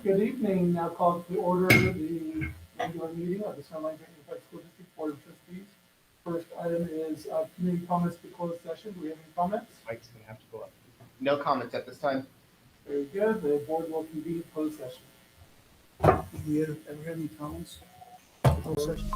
Good evening. Now called to order the regular meeting of the Snowline School District Board of Trustees. First item is community comments to closed session. Do we have any comments? Mike's gonna have to go up. No comments at this time. Very good. The board will convene closed session. Did we ever have any comments? Closed session?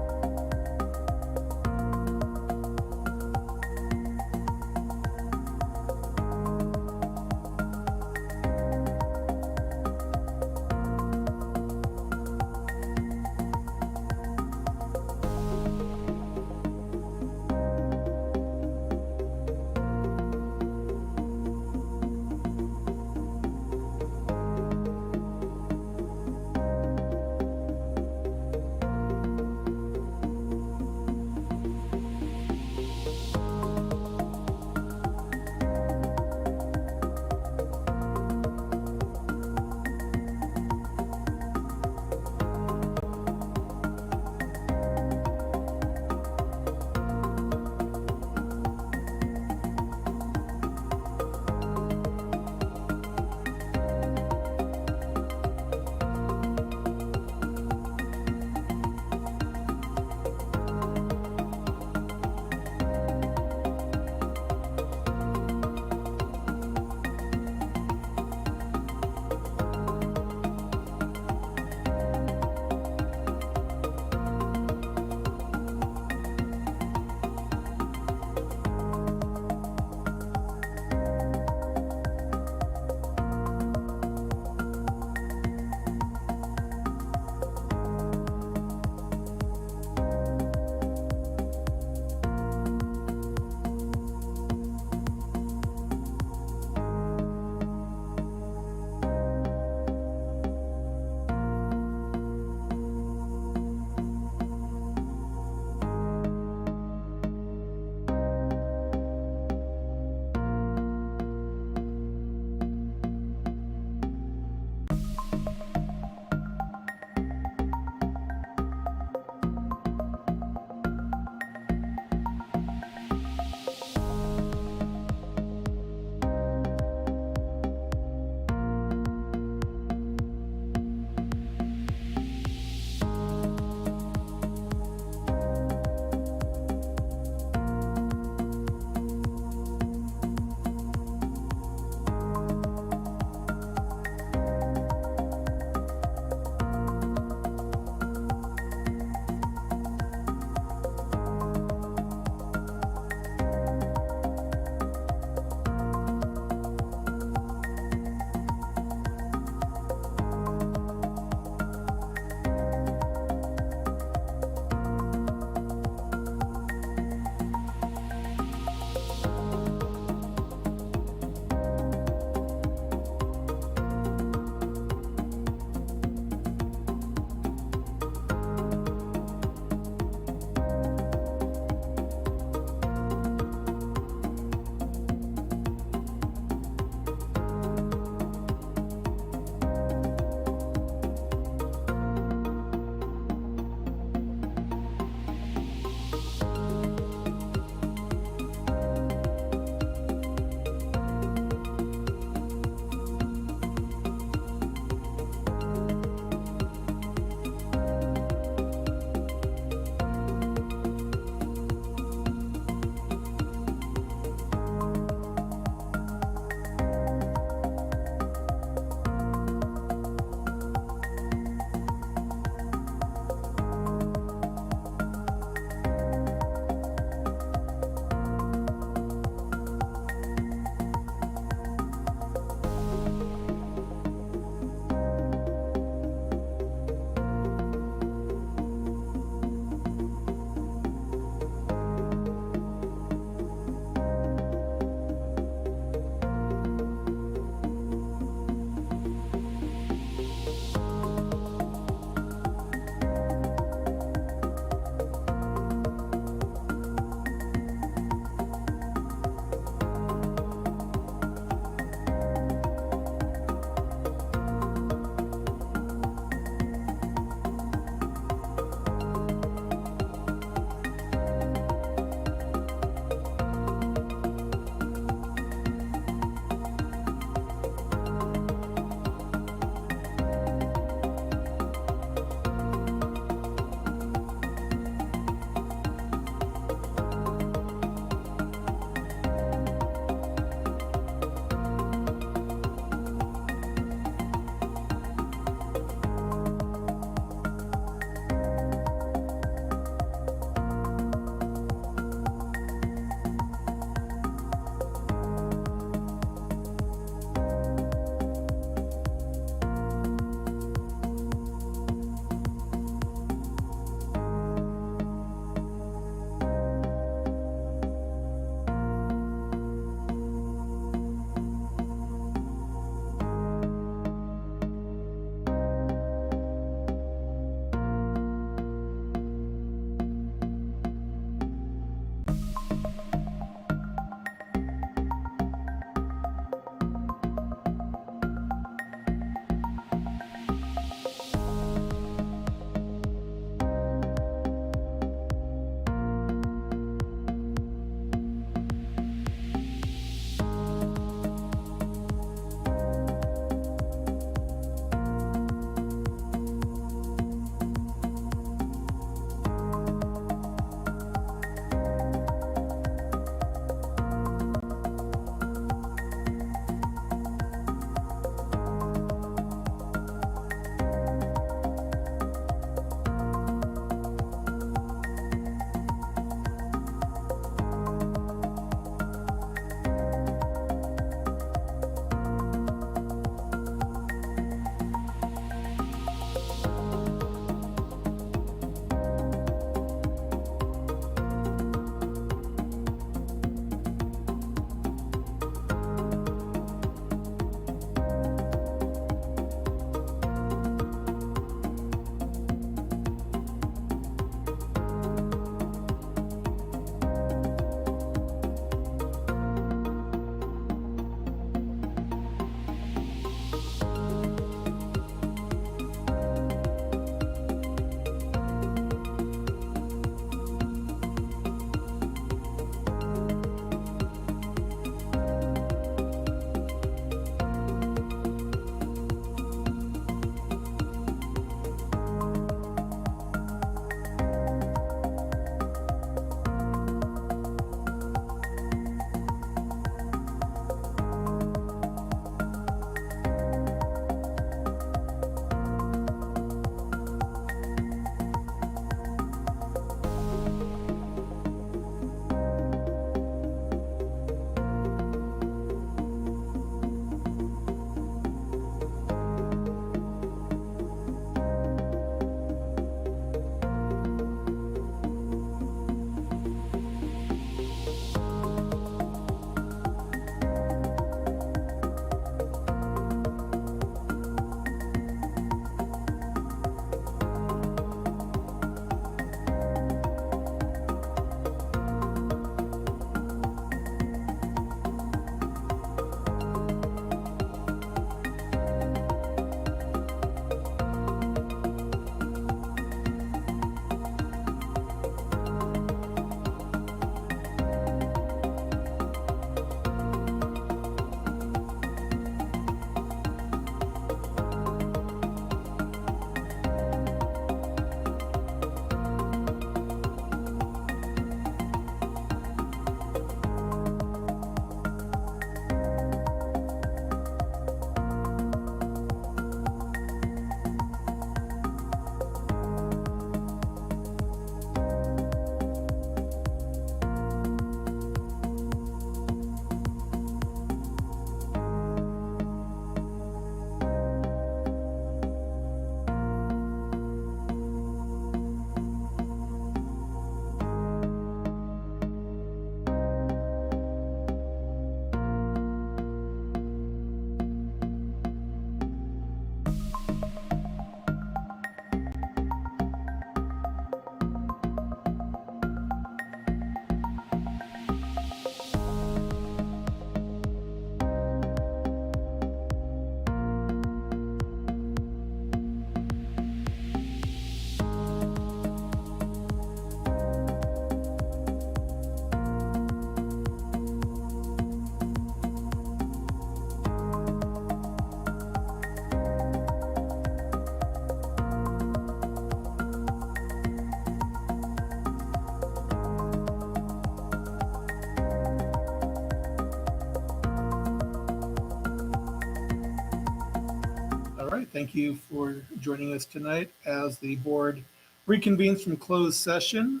right, thank you for joining us tonight as the board reconvenes from closed session.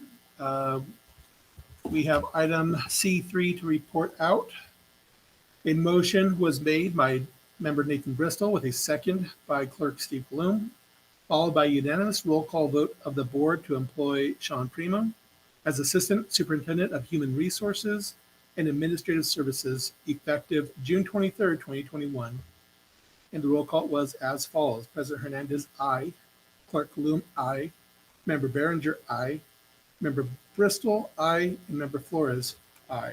We have item C3 to report out. A motion was made by member Nathan Bristol with a second by clerk Steve Bloom, followed by unanimous roll call vote of the board to employ Sean Primo as Assistant Superintendent of Human Resources and Administrative Services effective June 23rd, 2021. And the roll call was as follows. President Hernandez, aye. Clerk Bloom, aye. Member Behringer, aye. Member Bristol, aye. And Member Flores, aye.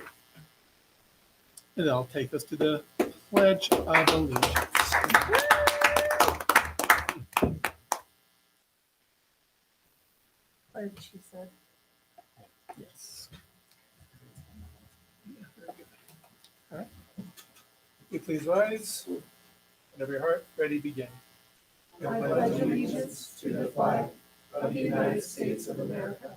And that'll take us to the Pledge of Allegiance. Pledge, she said. Yes. Yeah, very good. All right. You please rise. Whenever your heart ready, begin. I pledge allegiance to the flag of the United States of America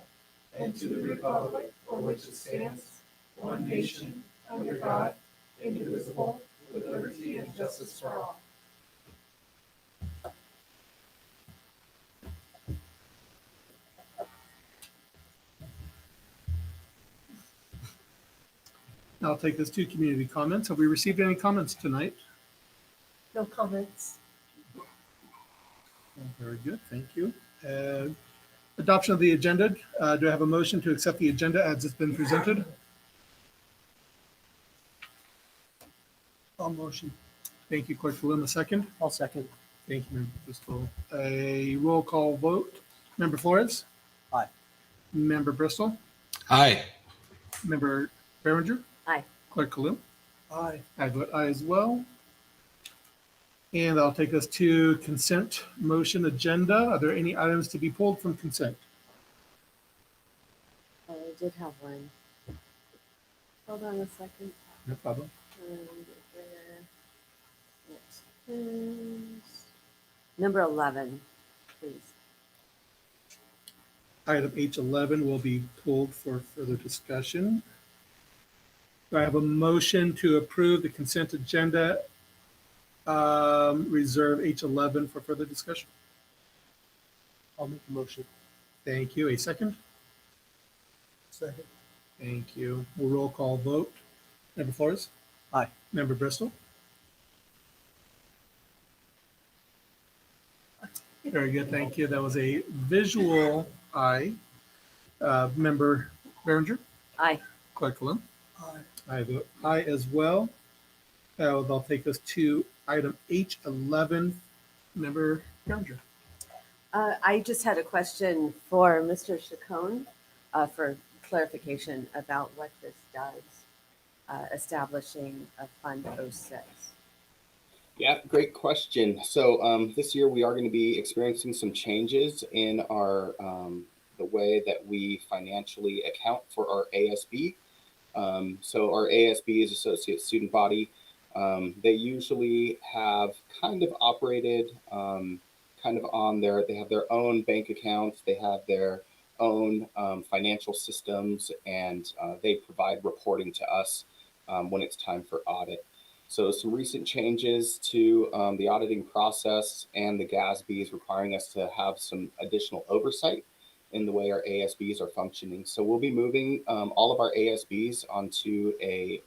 and to the republic for which it stands, one nation, under God, indivisible, with liberty and justice for all. Now I'll take this to community comments. Have we received any comments tonight? No comments. Very good, thank you. Adoption of the agenda. Do I have a motion to accept the agenda as it's been presented? I'll motion. Thank you, Clerk Bloom. A second. I'll second. Thank you, Member Bristol. A roll call vote. Member Flores? Aye. Member Bristol? Aye. Member Behringer? Aye. Clerk Bloom? Aye. I vote aye as well. And I'll take us to consent motion agenda. Are there any items to be pulled from consent? I did have one. Hold on a second. No problem. It is number 11, please. Item H11 will be pulled for further discussion. Do I have a motion to approve the consent agenda? Reserve H11 for further discussion. I'll make the motion. Thank you. A second. Second. Thank you. We'll roll call vote. Member Flores? Aye. Member Bristol? Very good. Thank you. That was a visual aye. Member Behringer? Aye. Clerk Bloom? Aye. I vote aye as well. They'll take us to item H11. Member Behringer? I just had a question for Mr. Chacon for clarification about what this does, establishing a Fund 06. Yeah, great question. So this year we are going to be experiencing some changes in our the way that we financially account for our ASB. So our ASB is Associate Student Body. They usually have kind of operated kind of on they have their own bank accounts, they have their own financial systems, and they provide reporting to us when it's time for audit. So some recent changes to the auditing process and the GASB is requiring us to have some additional oversight in the way our ASBs are functioning. So we'll be moving all of our ASBs onto a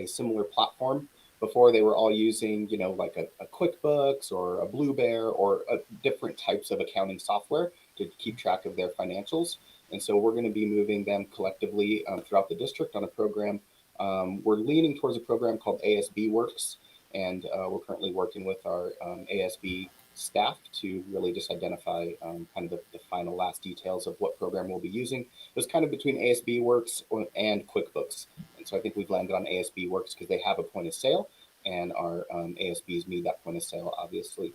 similar platform. Before they were all using, like a QuickBooks or a Blue Bear or different types of accounting software to keep track of their financials. And so we're going to be moving them collectively throughout the district on a program. We're leaning towards a program called ASB Works, and we're currently working with our ASB staff to really just identify kind of the final last details of what program we'll be using. It was kind of between ASB Works and QuickBooks. And so I think we've landed on ASB Works because they have a point of sale, and our ASBs need that point of sale, obviously.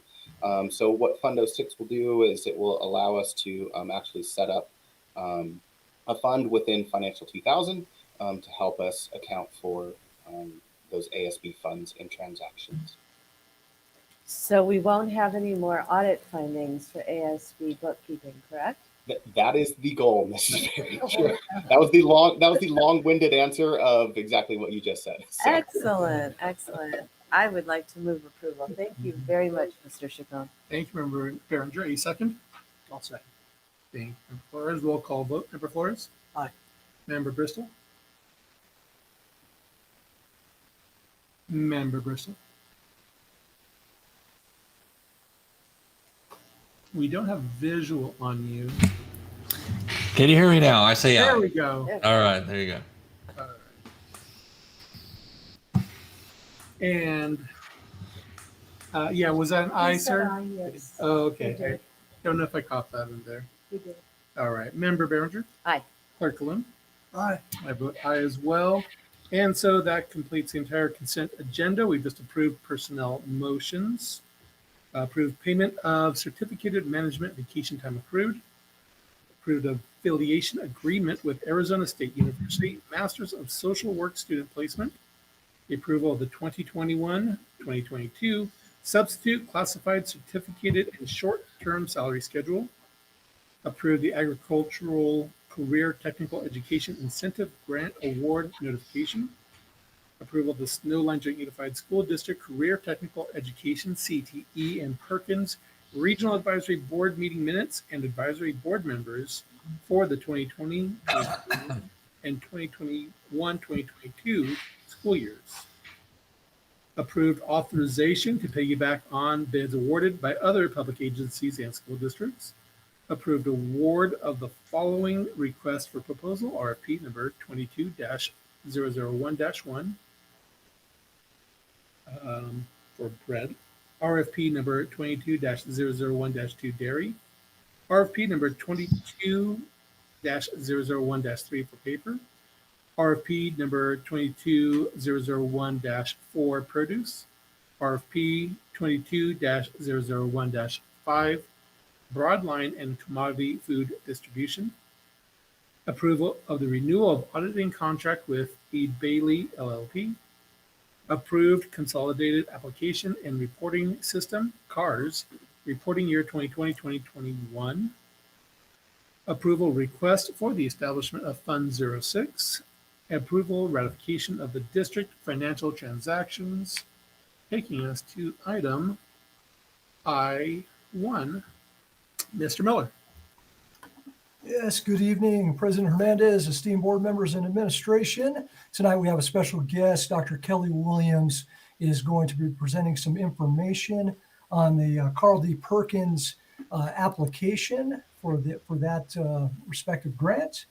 So what Fund 06 will do is it will allow us to actually set up a fund within Financial 2000 to help us account for those ASB funds and transactions. So we won't have any more audit findings for ASB bookkeeping, correct? That is the goal, Mrs. Perry. Sure. That was the long-winded answer of exactly what you just said. So, Excellent, excellent. I would like to move approval. Thank you very much, Mr. Chacon. Thank you, Member Berenger. A second? I'll second. Thank you, Member Flores. Roll call vote. Member Flores? Aye. Member Bristol? Member Bristol? We don't have visual on you. Can you hear me now? I say There aye. we go. All right, there you go. All right. And yeah, was that an aye, sir? Yes. Oh, okay. We did. I don't know if I caught that in there. We did. All right. Member Berenger? Aye. Clerk Kalum? Aye. I vote aye as well. And so that completes the entire consent agenda. We've just approved personnel motions, approved payment of certificated management vacation time accrued, approved affiliation agreement with Arizona State University, Masters of Social Work student placement, the approval of the 2021-2022 substitute classified certificated and short-term salary schedule, approved the agricultural career technical education incentive grant award notification, approval of the Snowline Joint Unified School District Career Technical Education CTE and Perkins Regional Advisory Board meeting minutes and advisory board members for the 2020 and 2021-2022 school years. Approved authorization to piggyback on bids awarded by other public agencies and school districts. Approved award of the following request for proposal, RFP number 22-001-1 for bread, RFP number 22-001-2 dairy, RFP number 22-001-3 for paper, RFP number 22-001-4 produce, RFP 22-001-5 broadline and commodity food distribution, approval of the renewal of auditing contract with E. Bailey LLP, approved consolidated application and reporting system, CARS, reporting year 2020-2021, approval request for the establishment of Fund 06, approval ratification of the district financial transactions, taking us to item I1. Mr. Miller. Yes, good evening, President Hernandez, esteemed board members and administration. Tonight we have a special guest. Dr. Kelly Williams is going to be presenting some information on the Carl D. Perkins application for that respective grant.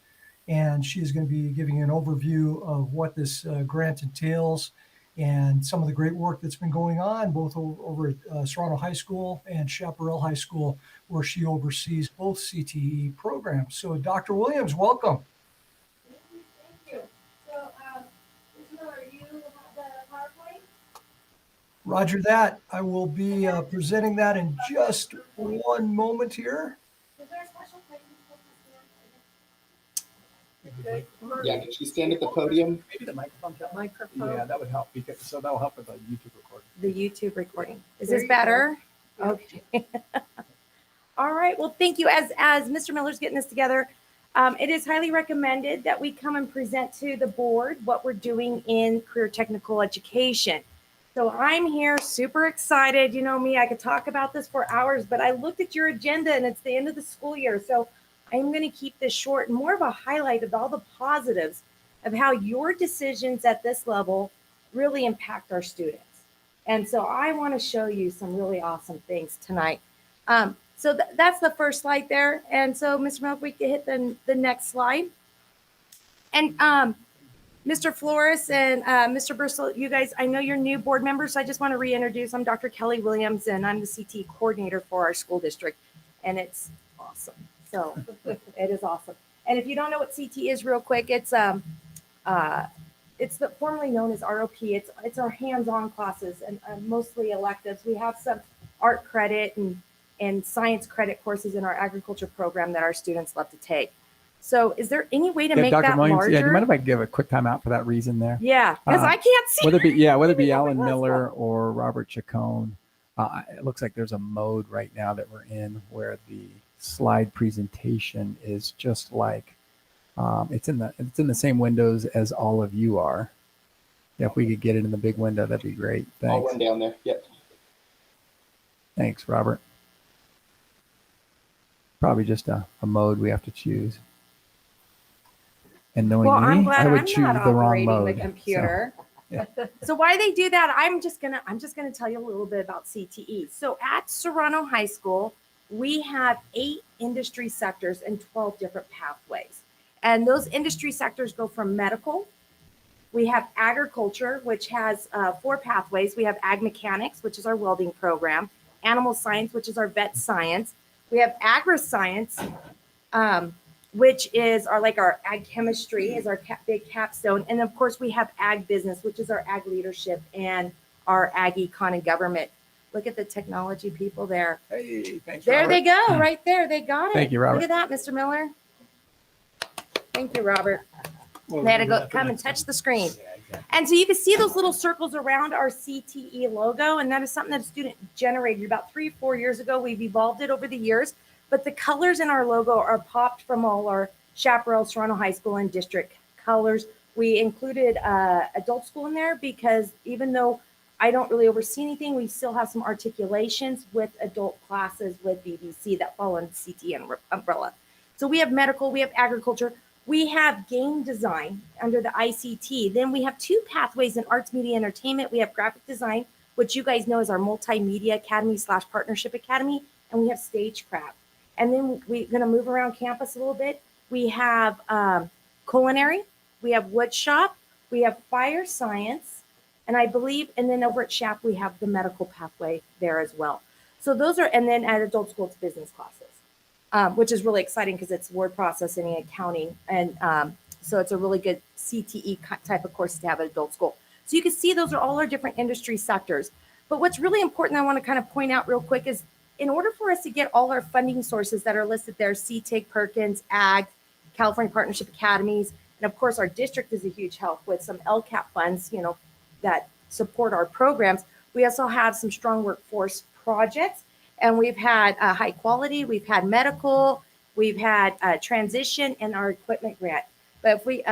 And she is going to be giving an overview of what this grant entails and some of the great work that's been going on both over at Serrano High School and Chaparral High School, where she oversees both CTE programs. So Dr. Williams, welcome. Thank you. So, Mr. Miller, you have the PowerPoint? Roger that. I will be presenting that in just one moment here. Is there a special place you're supposed yeah, can she stand at the podium? Maybe the microphone. Kelly? Microphone. Yeah, that would help because so that will help with the YouTube recording. The YouTube recording. Is There this you go. better? Okay. All right. Well, thank you. As Mr. Miller's getting this together, it is highly recommended that we come and present to the board what we're doing in career technical education. So I'm here super excited. You know me, I could talk about this for hours, but I looked at your agenda and it's the end of the school year. So I'm going to keep this short and more of a highlight of all the positives of how your decisions at this level really impact our students. And so I want to show you some really awesome things tonight. So that's the first slide there. And so, Mr. Miller, if we could hit the next slide. And Mr. Flores and Mr. Bristol, you guys, I know you're new board members, so I just want to reintroduce. I'm Dr. Kelly Williams, and I'm the CT coordinator for our school district. And it's awesome. So it is awesome. And if you don't know what CT is real quick, it's formerly known as ROP. It's our hands-on classes and mostly electives. We have some art credit and science credit courses in our agriculture program that our students love to take. So is there any way to make Dr. that Williams, larger? yeah, do you mind if I give a quick timeout for that reason there? Yeah, because I can't see. Whether it be Oh my Alan gosh, Miller wow. or Robert Chacon, it looks like there's a mode right now that we're in where the slide presentation is just like it's in the same windows as all of you are. Yeah, if we could get it in the big window, that'd be great. I'll Thanks. run down there. Yep. Thanks, Robert. Probably just a mode we have to choose. And knowing Well, I'm me, glad I would I'm choose not the wrong operating mode. the computer. yeah. So why they do that, I'm just gonna tell you a little bit about CTE. So at Serrano High School, we have 8 industry sectors and 12 different pathways. And those industry sectors go from medical. We have agriculture, which has 4 pathways. We have ag mechanics, which is our welding program, animal science, which is our vet science. We have agri-science, which is our ag chemistry is our big capstone. And of course we have ag business, which is our ag leadership and our ag econ and government. Look at the technology people there. Hey, thanks, There Robert. they go, right there. They got it. Thank you, Robert. Look at that, Mr. Miller. Thank you, Robert. Well, They had to we'll go wrap it come and next time. touch the screen. And so you can see those little circles around our CTE logo. And that is something that a student generated about 3 or 4 years ago. We've evolved it over the years. But the colors in our logo are popped from all our Chaparral, Serrano High School, and district colors. We included adult school in there because even though I don't really oversee anything, we still have some articulations with adult classes with BBC that fall under CTE umbrella. So we have medical, we have agriculture, we have game design under the ICT. Then we have 2 pathways in arts, media, entertainment. We have graphic design, which you guys know is our multimedia academy / partnership academy, and we have stagecraft. And then we're going to move around campus a little bit. We have culinary, we have wood shop, we have fire science, and I believe, and then over at SHAP, we have the medical pathway there as well. So those are, and then at adult school, it's business classes, which is really exciting because it's word processing and accounting. And so it's a really good CTE type of course to have at adult school. So you can see those are all our different industry sectors. But what's really important, I want to kind of point out real quick is in order for us to get all our funding sources that are listed there, CTIG, Perkins, AG, California Partnership Academies, and of course our district is a huge help with some LCAP funds, that support our programs. We also have some strong workforce projects, and we've had high quality, we've had medical, we've had transition, and our equipment grant. But if we,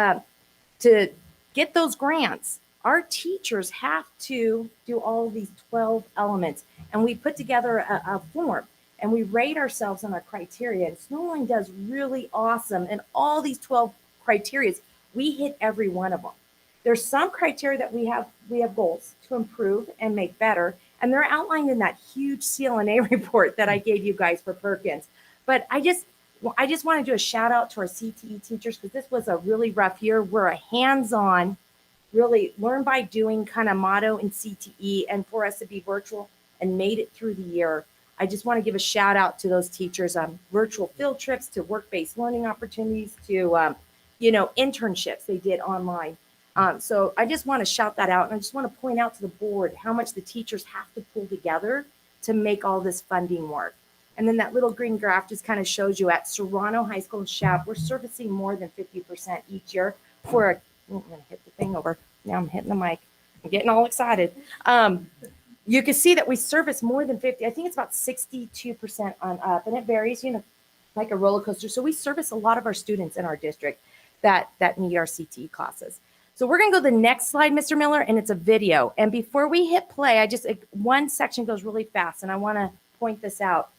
to get those grants, our teachers have to do all of these 12 elements. And we put together a form and we rate ourselves on our criteria. And Snowline does really awesome. And all these 12 criteria, we hit every one of them. There's some criteria that we have goals to improve and make better. And they're outlined in that huge CLNA report that I gave you guys for Perkins. But I just want to do a shout out to our CTE teachers because this was a really rough year. We're a hands-on, really learn by doing kind of motto in CTE, and for us to be virtual and made it through the year. I just want to give a shout out to those teachers on virtual field trips, to work-based learning opportunities, to internships they did online. So I just want to shout that out, and I just want to point out to the board how much the teachers have to pull together to make all this funding work. And then that little green graph just kind of shows you at Serrano High School and SHAP, we're servicing more than 50% each year for a I'm going to hit the thing over. Now I'm hitting the mic. I'm getting all excited. You can see that we service more than 50. I think it's about 62% on up, and it varies, like a roller coaster. So we service a lot of our students in our district that need our CTE classes. So we're going to go to the next slide, Mr. Miller, and it's a video. And before we hit play, one section goes really fast, and I want to point this out.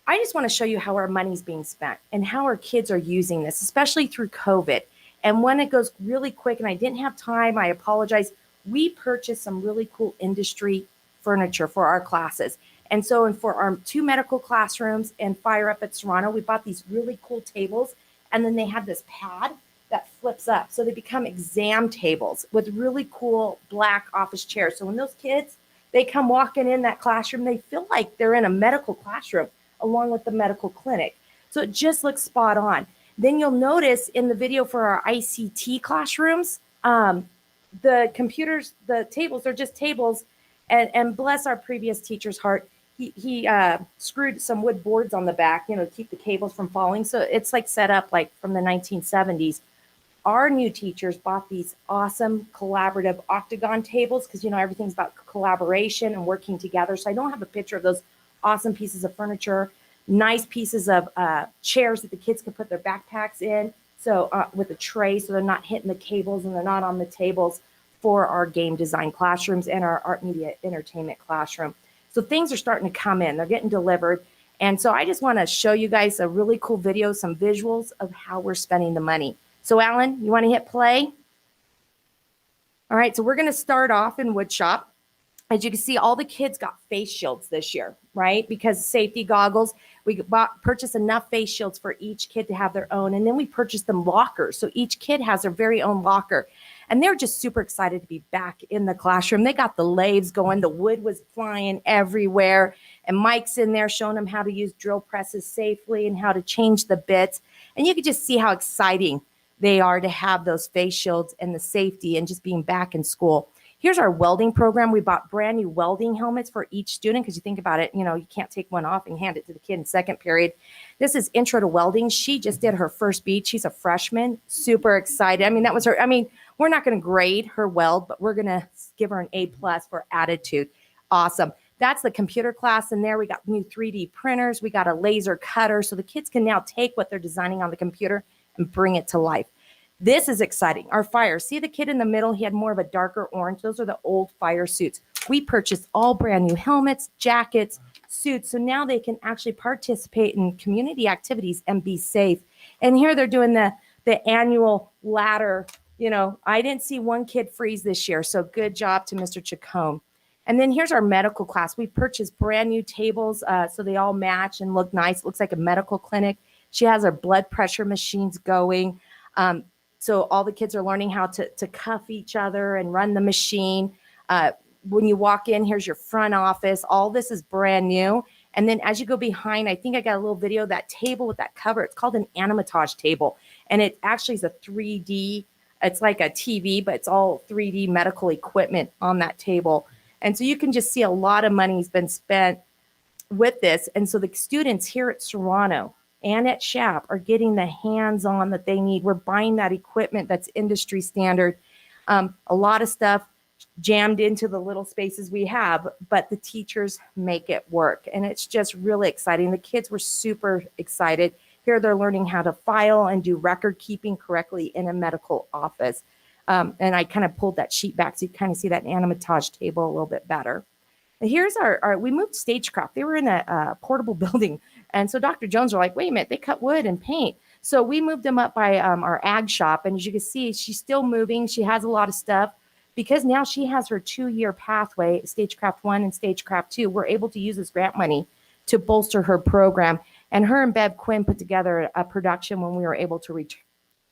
I just want to show you how our money's being spent and how our kids are using this, especially through COVID. And when it goes really quick, and I didn't have time, I apologize. We purchased some really cool industry furniture for our classes. And so, for our 2 medical classrooms and fire up at Serrano, we bought these really cool tables. And then they have this pad that flips up. So they become exam tables with really cool black office chairs. So when those kids, they come walking in that classroom, they feel like they're in a medical classroom along with the medical clinic. So it just looks spot on. Then you'll notice in the video for our ICT classrooms, the computers, the tables are just tables. And bless our previous teacher's heart, he screwed some wood boards on the back, to keep the cables from falling. So it's like set up like from the 1970s. Our new teachers bought these awesome collaborative octagon tables because, everything's about collaboration and working together. So I don't have a picture of those awesome pieces of furniture. nice pieces of chairs that the kids can put their backpacks in. So with a tray, so they're not hitting the cables and they're not on the tables for our game design classrooms and our art media entertainment classroom. So things are starting to come in, they're getting delivered. And so I just want to show you guys a really cool video, some visuals of how we're spending the money. So Alan, you want to hit play? All right, so we're going to start off in woodshop. As you can see, all the kids got face shields this year, right? Because safety goggles, we purchased enough face shields for each kid to have their own. And then we purchased them lockers. So each kid has their very own locker. And they're just super excited to be back in the classroom. They got the lathes going. The wood was flying everywhere. And Mike's in there showing them how to use drill presses safely and how to change the bits. And you could just see how exciting they are to have those face shields and the safety and just being back in school. Here's our welding program. We bought brand new welding helmets for each student because you think about it, you can't take one off and hand it to the kid in second period. This is intro to welding. She just did her first bead. She's a freshman, super excited. I mean, that was her. I mean, we're not going to grade her weld, but we're going to give her an A+ for attitude. Awesome. That's the computer class in there. We got new 3D printers. We got a laser cutter. So the kids can now take what they're designing on the computer and bring it to life. This is exciting. Our fire. See the kid in the middle? He had more of a darker orange. Those are the old fire suits. We purchased all brand new helmets, jackets, suits. So now they can actually participate in community activities and be safe. And here they're doing the annual ladder. I didn't see one kid freeze this year. So good job to Mr. Chacombe. And then here's our medical class. We purchased brand new tables so they all match and look nice. It looks like a medical clinic. She has her blood pressure machines going. So all the kids are learning how to cuff each other and run the machine. When you walk in, here's your front office. All this is brand new. And then as you go behind, I think I got a little video, that table with that cover. It's called an animatage table. And it actually is a 3D. It's like a TV, but it's all 3D medical equipment on that table. And so you can just see a lot of money has been spent with this. And so the students here at Serrano and at SHAP are getting the hands-on that they need. We're buying that equipment that's industry standard. A lot of stuff jammed into the little spaces we have, but the teachers make it work. And it's just really exciting. The kids were super excited. Here they're learning how to file and do record keeping correctly in a medical office. And I kind of pulled that sheet back so you kind of see that animatage table a little bit better. Here's we moved Stagecraft. They were in a portable building. And so Dr. Jones were like, wait a minute, they cut wood and paint. So we moved them up by our ag shop. And as you can see, she's still moving. She has a lot of stuff because now she has her 2-year pathway, Stagecraft 1 and Stagecraft 2. We're able to use this grant money to bolster her program. And her and Bev Quinn put together a production when we were able to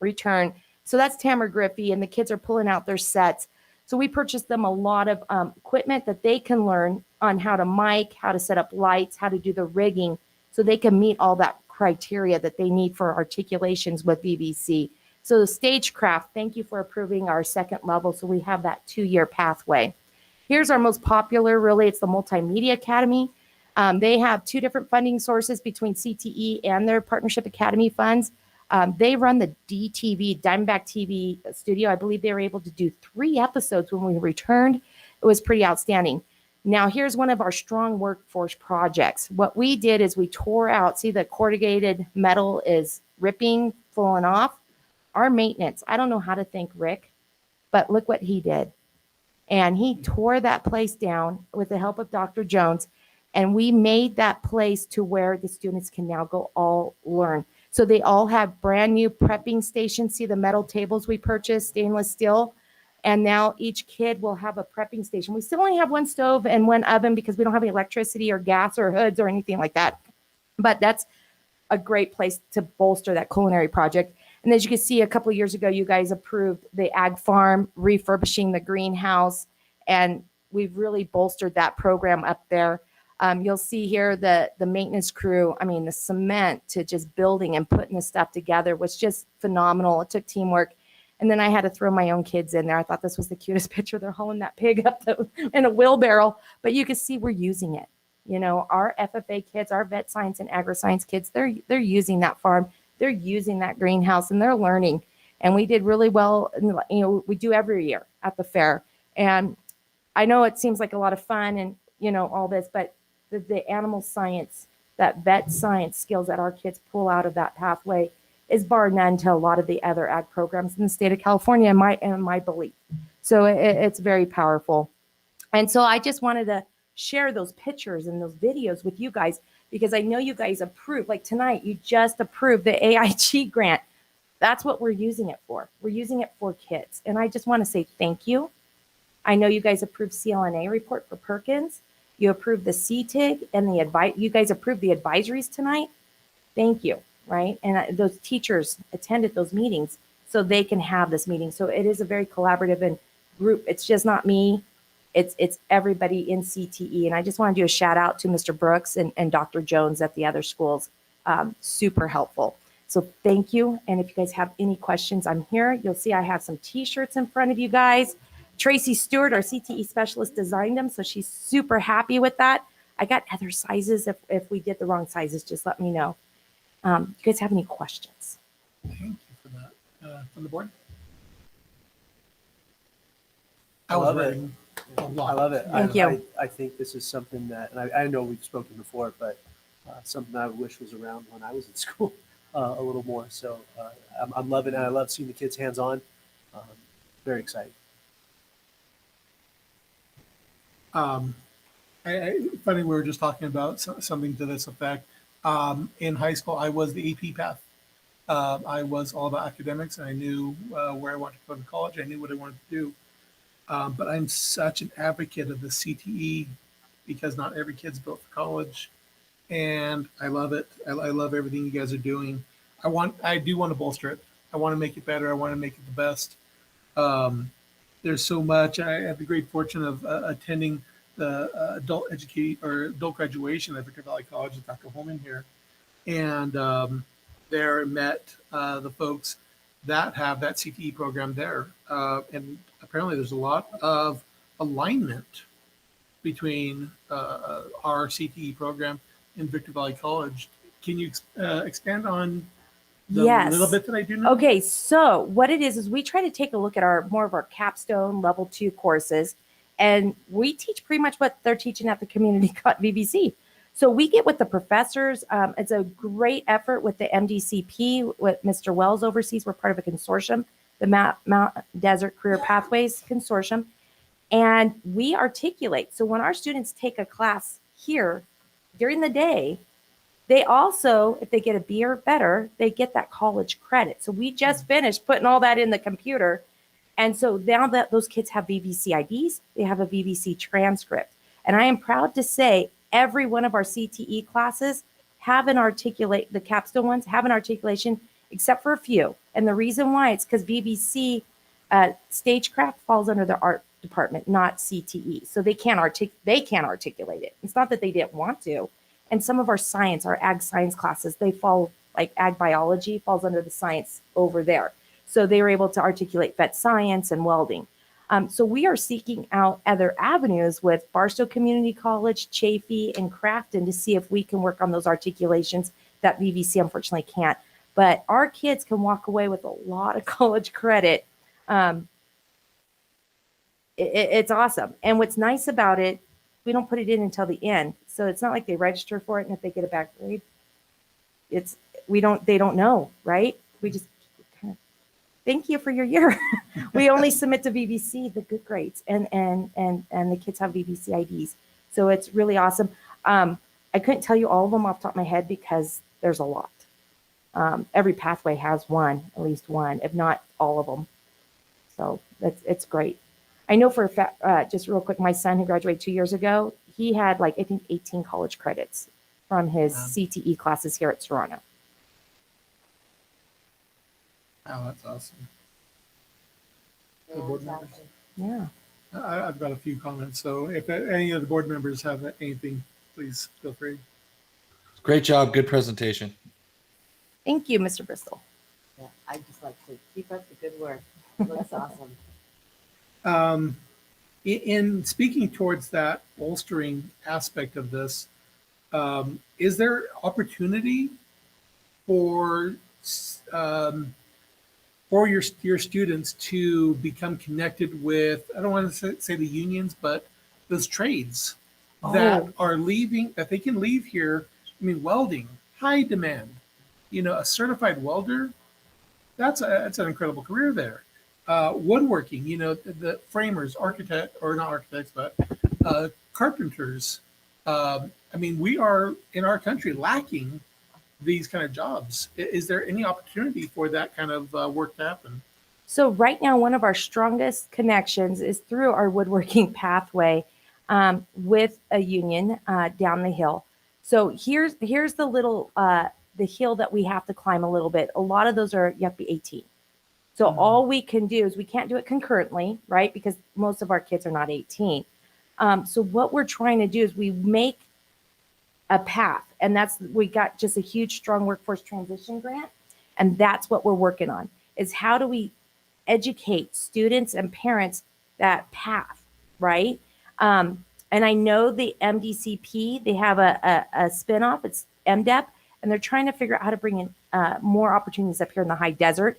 return. So that's Tamara Griffey, and the kids are pulling out their sets. So we purchased them a lot of equipment that they can learn on how to mic, how to set up lights, how to do the rigging, so they can meet all that criteria that they need for articulations with BBC. So the Stagecraft, thank you for approving our second level. So we have that 2-year pathway. Here's our most popular, really, it's the Multimedia Academy. They have 2 different funding sources between CTE and their Partnership Academy funds. They run the DTV, Diamondback TV studio. I believe they were able to do 3 episodes when we returned. It was pretty outstanding. Now, here's one of our strong workforce projects. What we did is we tore out, see the corrugated metal is ripping, falling off. Our maintenance, I don't know how to thank Rick, but look what he did. And he tore that place down with the help of Dr. Jones. And we made that place to where the students can now go all learn. So they all have brand new prepping stations. See the metal tables we purchased, stainless steel. And now each kid will have a prepping station. We still only have 1 stove and 1 oven because we don't have any electricity or gas or hoods or anything like that. But that's a great place to bolster that culinary project. And as you can see, a couple of years ago, you guys approved the ag farm, refurbishing the greenhouse. And we've really bolstered that program up there. You'll see here the maintenance crew, I mean, the cement to just building and putting the stuff together was just phenomenal. It took teamwork. And then I had to throw my own kids in there. I thought this was the cutest picture. They're hauling that pig up in a wheelbarrow. But you can see we're using it. Our FFA kids, our vet science and agri-science kids, they're using that farm. They're using that greenhouse and they're learning. And we did really well. We do every year at the fair. And I know it seems like a lot of fun and, all this, but the animal science that vet science skills that our kids pull out of that pathway is bar none to a lot of the other ag programs in the state of California, in my belief. So it's very powerful. And so I just wanted to share those pictures and those videos with you guys, because I know you guys approved, like tonight, you just approved the AIG grant. That's what we're using it for. We're using it for kids. And I just want to say thank you. I know you guys approved CLNA report for Perkins. You approved the CTIG and you guys approved the advisories tonight. Thank you, right? And those teachers attended those meetings so they can have this meeting. So it is a very collaborative and group. It's just not me. It's everybody in CTE. And I just want to do a shout out to Mr. Brooks and Dr. Jones at the other schools. Super helpful. So thank you. And if you guys have any questions, I'm here. You'll see I have some t-shirts in front of you guys. Tracy Stewart, our CTE specialist, designed them. So she's super happy with that. I got other sizes. If we did the wrong sizes, just let me know. You guys have any questions? Thank you for that. From the board? I love it. A lot. I love it. Thank you. I think this is something that, and I know we've spoken before, but something I wish was around when I was in school a little more. So I'm loving it. I love seeing the kids hands-on. Very exciting. Funny, we were just talking about something to this effect. In high school, I was the AP path. I was all about academics, and I knew where I wanted to go to college. I knew what I wanted to do. But I'm such an advocate of the CTE because not every kid's built for college, and I love it. I love everything you guys are doing. I do want to bolster it. I want to make it better. I want to make it the best. There's so much. I had the great fortune of attending the adult graduation at Victor Valley College with Dr. Holman here, and there met the folks that have that CTE program there, and apparently there's a lot of alignment between our CTE program and Victor Valley College. Can you expand on the little bit that I do know? Okay, so what it is we try to take a look at more of our capstone level 2 courses, and we teach pretty much what they're teaching at the community VBC. So we get with the professors. It's a great effort with the MDCP, what Mr. Wells oversees. We're part of a consortium, the Mount Desert Career Pathways Consortium, and we articulate. So when our students take a class here during the day, they also, if they get a B or better, they get that college credit. So we just finished putting all that in the computer. And so now that those kids have VBC IDs, they have a VBC transcript. And I am proud to say every one of our CTE classes have the capstone ones have an articulation, except for a few. And the reason why, it's because VBC stagecraft falls under the art department, not CTE. So they can't articulate it. It's not that they didn't want to. And some of our ag science classes, they fall, like ag biology falls under the science over there. So they were able to articulate vet science and welding. So we are seeking out other avenues with Barstow Community College, Chaffey, and Crafton to see if we can work on those articulations that VBC unfortunately can't. But our kids can walk away with a lot of college credit. It's awesome. And what's nice about it, we don't put it in until the end. So it's not like they register for it, and if they get a back grade, they don't know, right? We just kind of thank you for your year. We only submit to VBC the good grades, and the kids have VBC IDs. So it's really awesome. I couldn't tell you all of them off the top of my head because there's a lot. Every pathway has at least one, if not all of them. So it's great. I know for a fact, just real quick, my son who graduated 2 years ago, he had I think 18 college credits from his CTE classes here at Toronto. Oh, that's awesome. The board members? Yeah. I've got a few comments. So if any of the board members have anything, please feel free. Great job. Good presentation. Thank you, Mr. Bristol. Yeah, I'd just like to keep up the good work. It looks awesome. In speaking towards that bolstering aspect of this, is there opportunity for your students to become connected with, I don't want to say the unions, but those trades that are leaving, that they can leave here I mean, welding, high demand. You know, a certified welder, that's an incredible career there. Woodworking, you know, the framers, architect or not architects, but carpenters. I mean, we are in our country lacking these kind of jobs. Is there any opportunity for that kind of work to happen? So right now, one of our strongest connections is through our woodworking pathway with a union down the hill. So here's the little the hill that we have to climb a little bit. A lot of those are you have to be 18. So all we can do is we can't do it concurrently, right? Because most of our kids are not 18. So what we're trying to do is we make a path, and we got just a huge strong workforce transition grant, and that's what we're working on. Is how do we educate students and parents that path, right? And I know the MDCP, they have a spinoff, it's MDEP, and they're trying to figure out how to bring in more opportunities up here in the high desert.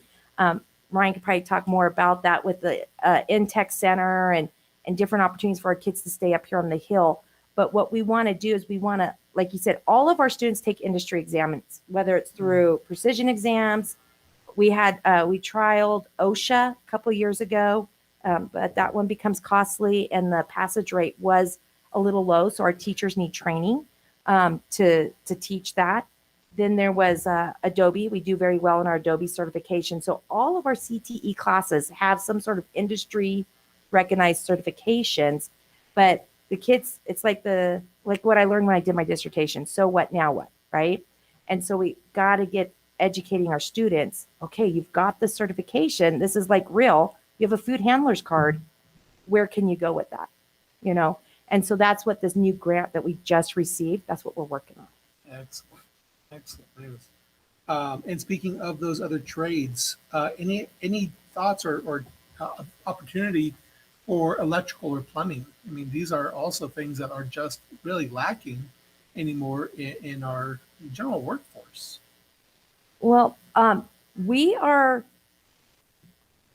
Ryan could probably talk more about that with the InTech Center and different opportunities for our kids to stay up here on the hill. But what we want to do is we want to, like you said, all of our students take industry exams, whether it's through precision exams. We trialed OSHA a couple of years ago, but that one becomes costly and the passage rate was a little low. So our teachers need training to teach that. Then there was Adobe. We do very well in our Adobe certification. So all of our CTE classes have some sort of industry recognized certifications, but the kids, it's like what I learned when I did my dissertation. So what, now what, right? And so we got to get educating our students. Okay, you've got the certification. This is like real. You have a food handler's card. Where can you go with that? You know? And so that's what this new grant that we just received, that's what we're working on. Excellent. Excellent news. And speaking of those other trades, any thoughts or opportunity for electrical or plumbing? I mean, these are also things that are just really lacking anymore in our general workforce. Well, we are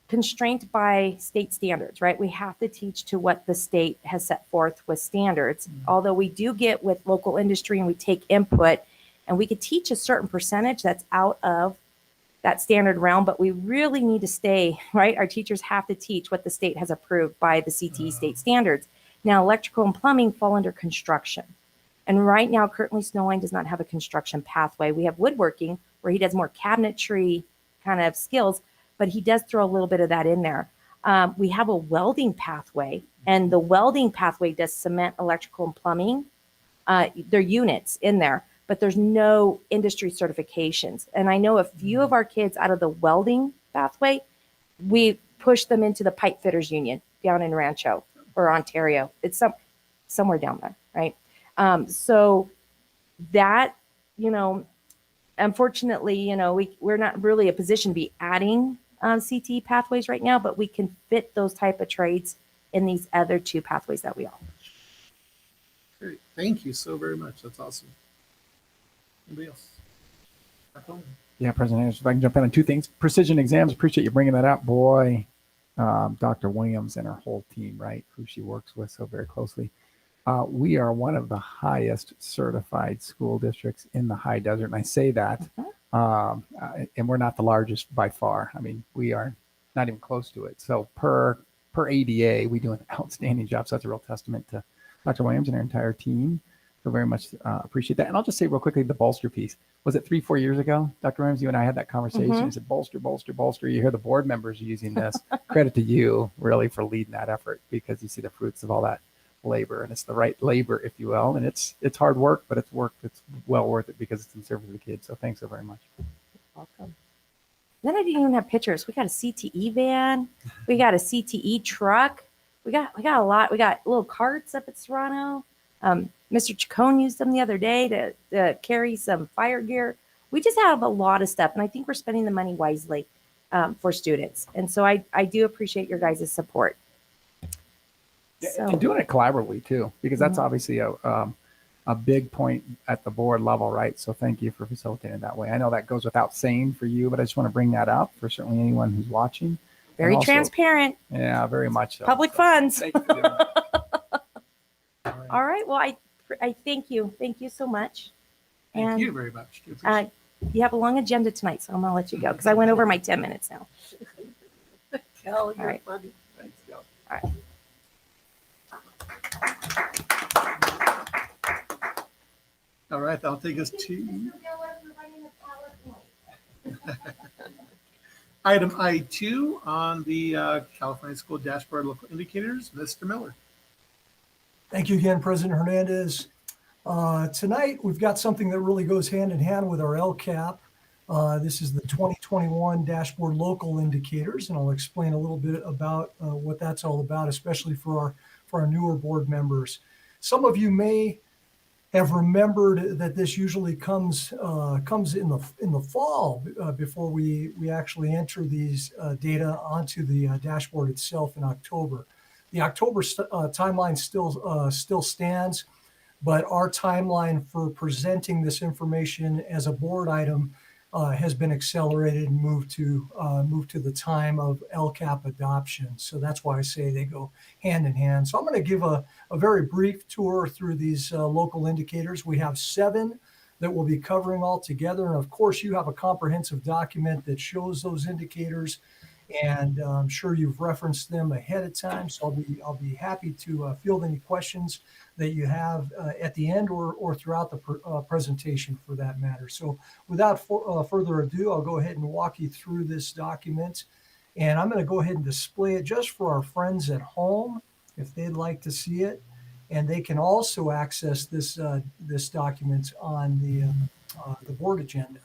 constrained by state standards, right? We have to teach to what the state has set forth with standards. Although we do get with local industry and we take input, and we could teach a certain percentage that's out of that standard realm, but we really need to stay, right? Our teachers have to teach what the state has approved by the CTE state standards. Now, electrical and plumbing fall under construction. And right now, currently, Snowline does not have a construction pathway. We have woodworking, where he does more cabinetry kind of skills, but he does throw a little bit of that in there. We have a welding pathway, and the welding pathway does cement, electrical, and plumbing. They're units in there, but there's no industry certifications. And I know a few of our kids out of the welding pathway, we push them into the pipe fitters union down in Rancho or Ontario. It's somewhere down there, right? So that, unfortunately, we're not really a position to be adding CTE pathways right now, but we can fit those type of trades in these other two pathways that we offer. Great. Thank you so very much. That's awesome. Anybody else? Yeah, President Anderson, if I can jump in on two things. Precision exams, appreciate you bringing that up. Boy, Dr. Williams and her whole team, right, who she works with so very closely. We are one of the highest certified school districts in the high desert. And I say that, and we're not the largest by far. I mean, we are not even close to it. So per ADA, we do an outstanding job. So that's a real testament to Dr. Williams and her entire team. So very much appreciate that. And I'll just say real quickly, the bolster piece. Was it 3-4 years ago, Dr. Williams, you and I had that conversation? You said, bolster, bolster, bolster. You hear the board members using this. Credit to you, really, for leading that effort, because you see the fruits of all that labor, and it's the right labor, if you will. And it's hard work, but it's work that's well worth it because it's in service of the kids. So thanks so very much. Welcome. Then I didn't even have pictures. We got a CTE van. We got a CTE truck. We got a lot. We got little carts up at Serrano. Mr. Chacon used them the other day to carry some fire gear. We just have a lot of stuff, and I think we're spending the money wisely for students. And so I do appreciate your guys' support. So, and doing it collaboratively too, because that's obviously a big point at the board level, right? So thank you for facilitating that way. I know that goes without saying for you, but I just want to bring that up for certainly anyone who's watching. very Also, transparent. Yeah, very much so. Public funds. Thank you for doing that. All right. Well, I thank you. Thank you so much. Thank And you very much. Do appreciate you have a long agenda tonight, so I'm gonna let you go because I went over my 10 minutes now. Kel, you're right. funny. Thanks, Gal. All right. All right, that'll take us to item I2 on the California School Dashboard Local Indicators. Mr. Miller. Thank you again, President Hernandez. Tonight, we've got something that really goes hand in hand with our LCAP. This is the 2021 Dashboard Local Indicators, and I'll explain a little bit about what that's all about, especially for our newer board members. Some of you may have remembered that this usually comes in the fall before we actually enter these data onto the dashboard itself in October. The October timeline still stands, but our timeline for presenting this information as a board item has been accelerated and moved to the time of LCAP adoption. So that's why I say they go hand in hand. So I'm going to give a very brief tour through these local indicators. We have 7 that we'll be covering all together. And of course, you have a comprehensive document that shows those indicators. And I'm sure you've referenced them ahead of time. So I'll be happy to field any questions that you have at the end or throughout the presentation for that matter. So without further ado, I'll go ahead and walk you through this document. And I'm going to go ahead and display it just for our friends at home if they'd like to see it. And they can also access this document on the board agenda.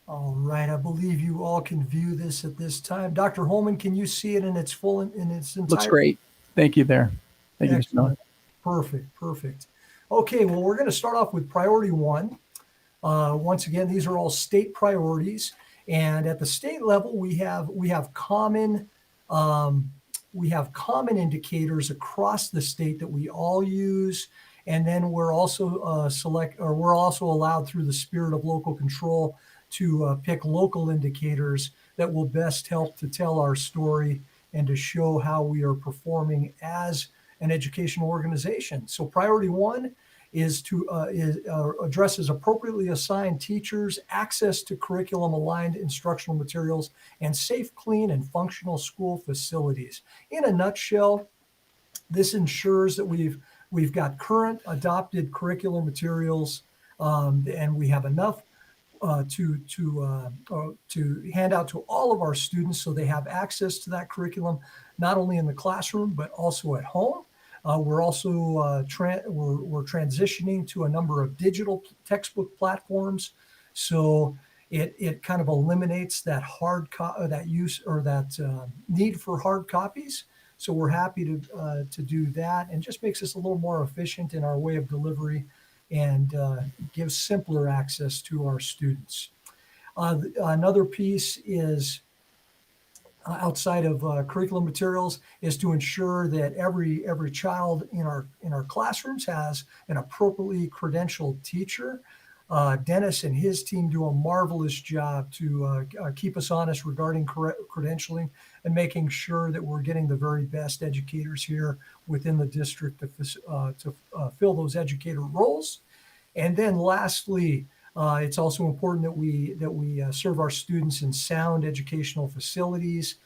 All right, I believe you all can view this at this time. Dr. Holman, can you see it in its entirety? Looks great. Thank you there. Thank you, Mr. Miller. Perfect. Okay, well, we're going to start off with priority 1. Once again, these are all state priorities, and at the state level, we have common indicators across the state that we all use, and then we're also allowed through the spirit of local control to pick local indicators that will best help to tell our story and to show how we are performing as an educational organization. So priority 1 is to addresses appropriately assigned teachers, access to curriculum-aligned instructional materials, and safe, clean, and functional school facilities. In a nutshell, this ensures that we've got current adopted curriculum materials, and we have enough to hand out to all of our students so they have access to that curriculum, not only in the classroom, but also at home. We're also we're transitioning to a number of digital textbook platforms. So it kind of eliminates that need for hard copies. So we're happy to do that, and just makes us a little more efficient in our way of delivery and gives simpler access to our students. Another piece is outside of curriculum materials is to ensure that every child in our classrooms has an appropriately credentialed teacher. Dennis and his team do a marvelous job to keep us honest regarding credentialing and making sure that we're getting the very best educators here within the district to fill those educator roles. And then lastly, it's also important that we serve our students in sound educational facilities.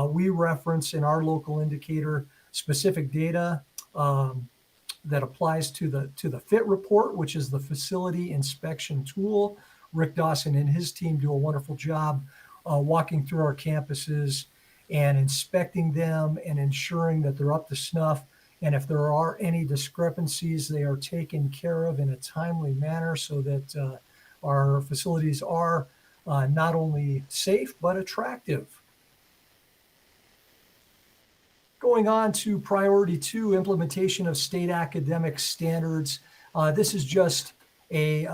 We reference in our local indicator specific data that applies to the FIT report, which is the facility inspection tool. Rick Dawson and his team do a wonderful job walking through our campuses and inspecting them and ensuring that they're up to snuff. And if there are any discrepancies, they are taken care of in a timely manner so that our facilities are not only safe, but attractive. Going on to priority 2, implementation of state academic standards. This is just a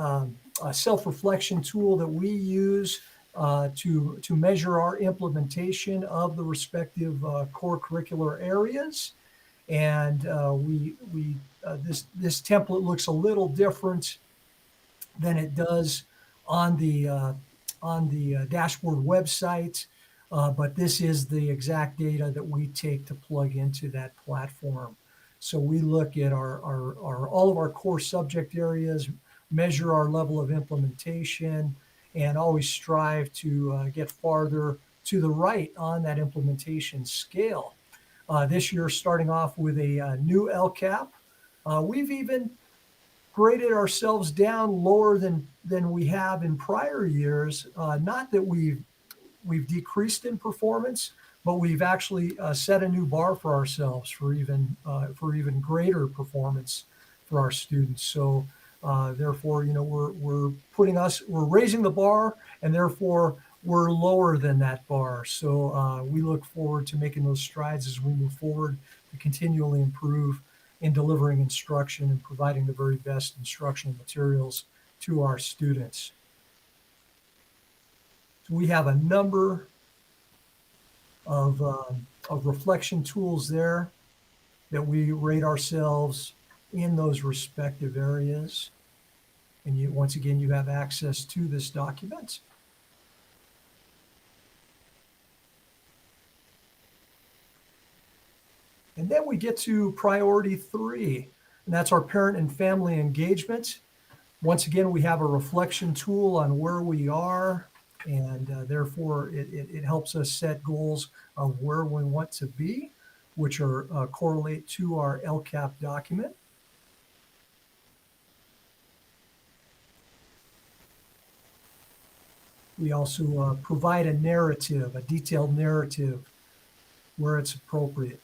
self-reflection tool that we use to measure our implementation of the respective core curricular areas. And this template looks a little different than it does on the dashboard website. but this is the exact data that we take to plug into that platform. So we look at all of our core subject areas, measure our level of implementation, and always strive to get farther to the right on that implementation scale. This year, starting off with a new LCAP, we've even graded ourselves down lower than we have in prior years. Not that we've decreased in performance, but we've actually set a new bar for ourselves for even greater performance for our students. So therefore, we're raising the bar, and therefore we're lower than that bar. So we look forward to making those strides as we move forward to continually improve in delivering instruction and providing the very best instructional materials to our students. So we have a number of reflection tools there that we rate ourselves in those respective areas. And once again, you have access to this document. And then we get to priority 3, and that's our parent and family engagement. Once again, we have a reflection tool on where we are, and therefore it helps us set goals of where we want to be, which are correlate to our LCAP document. We also provide a narrative, a detailed narrative where it's appropriate.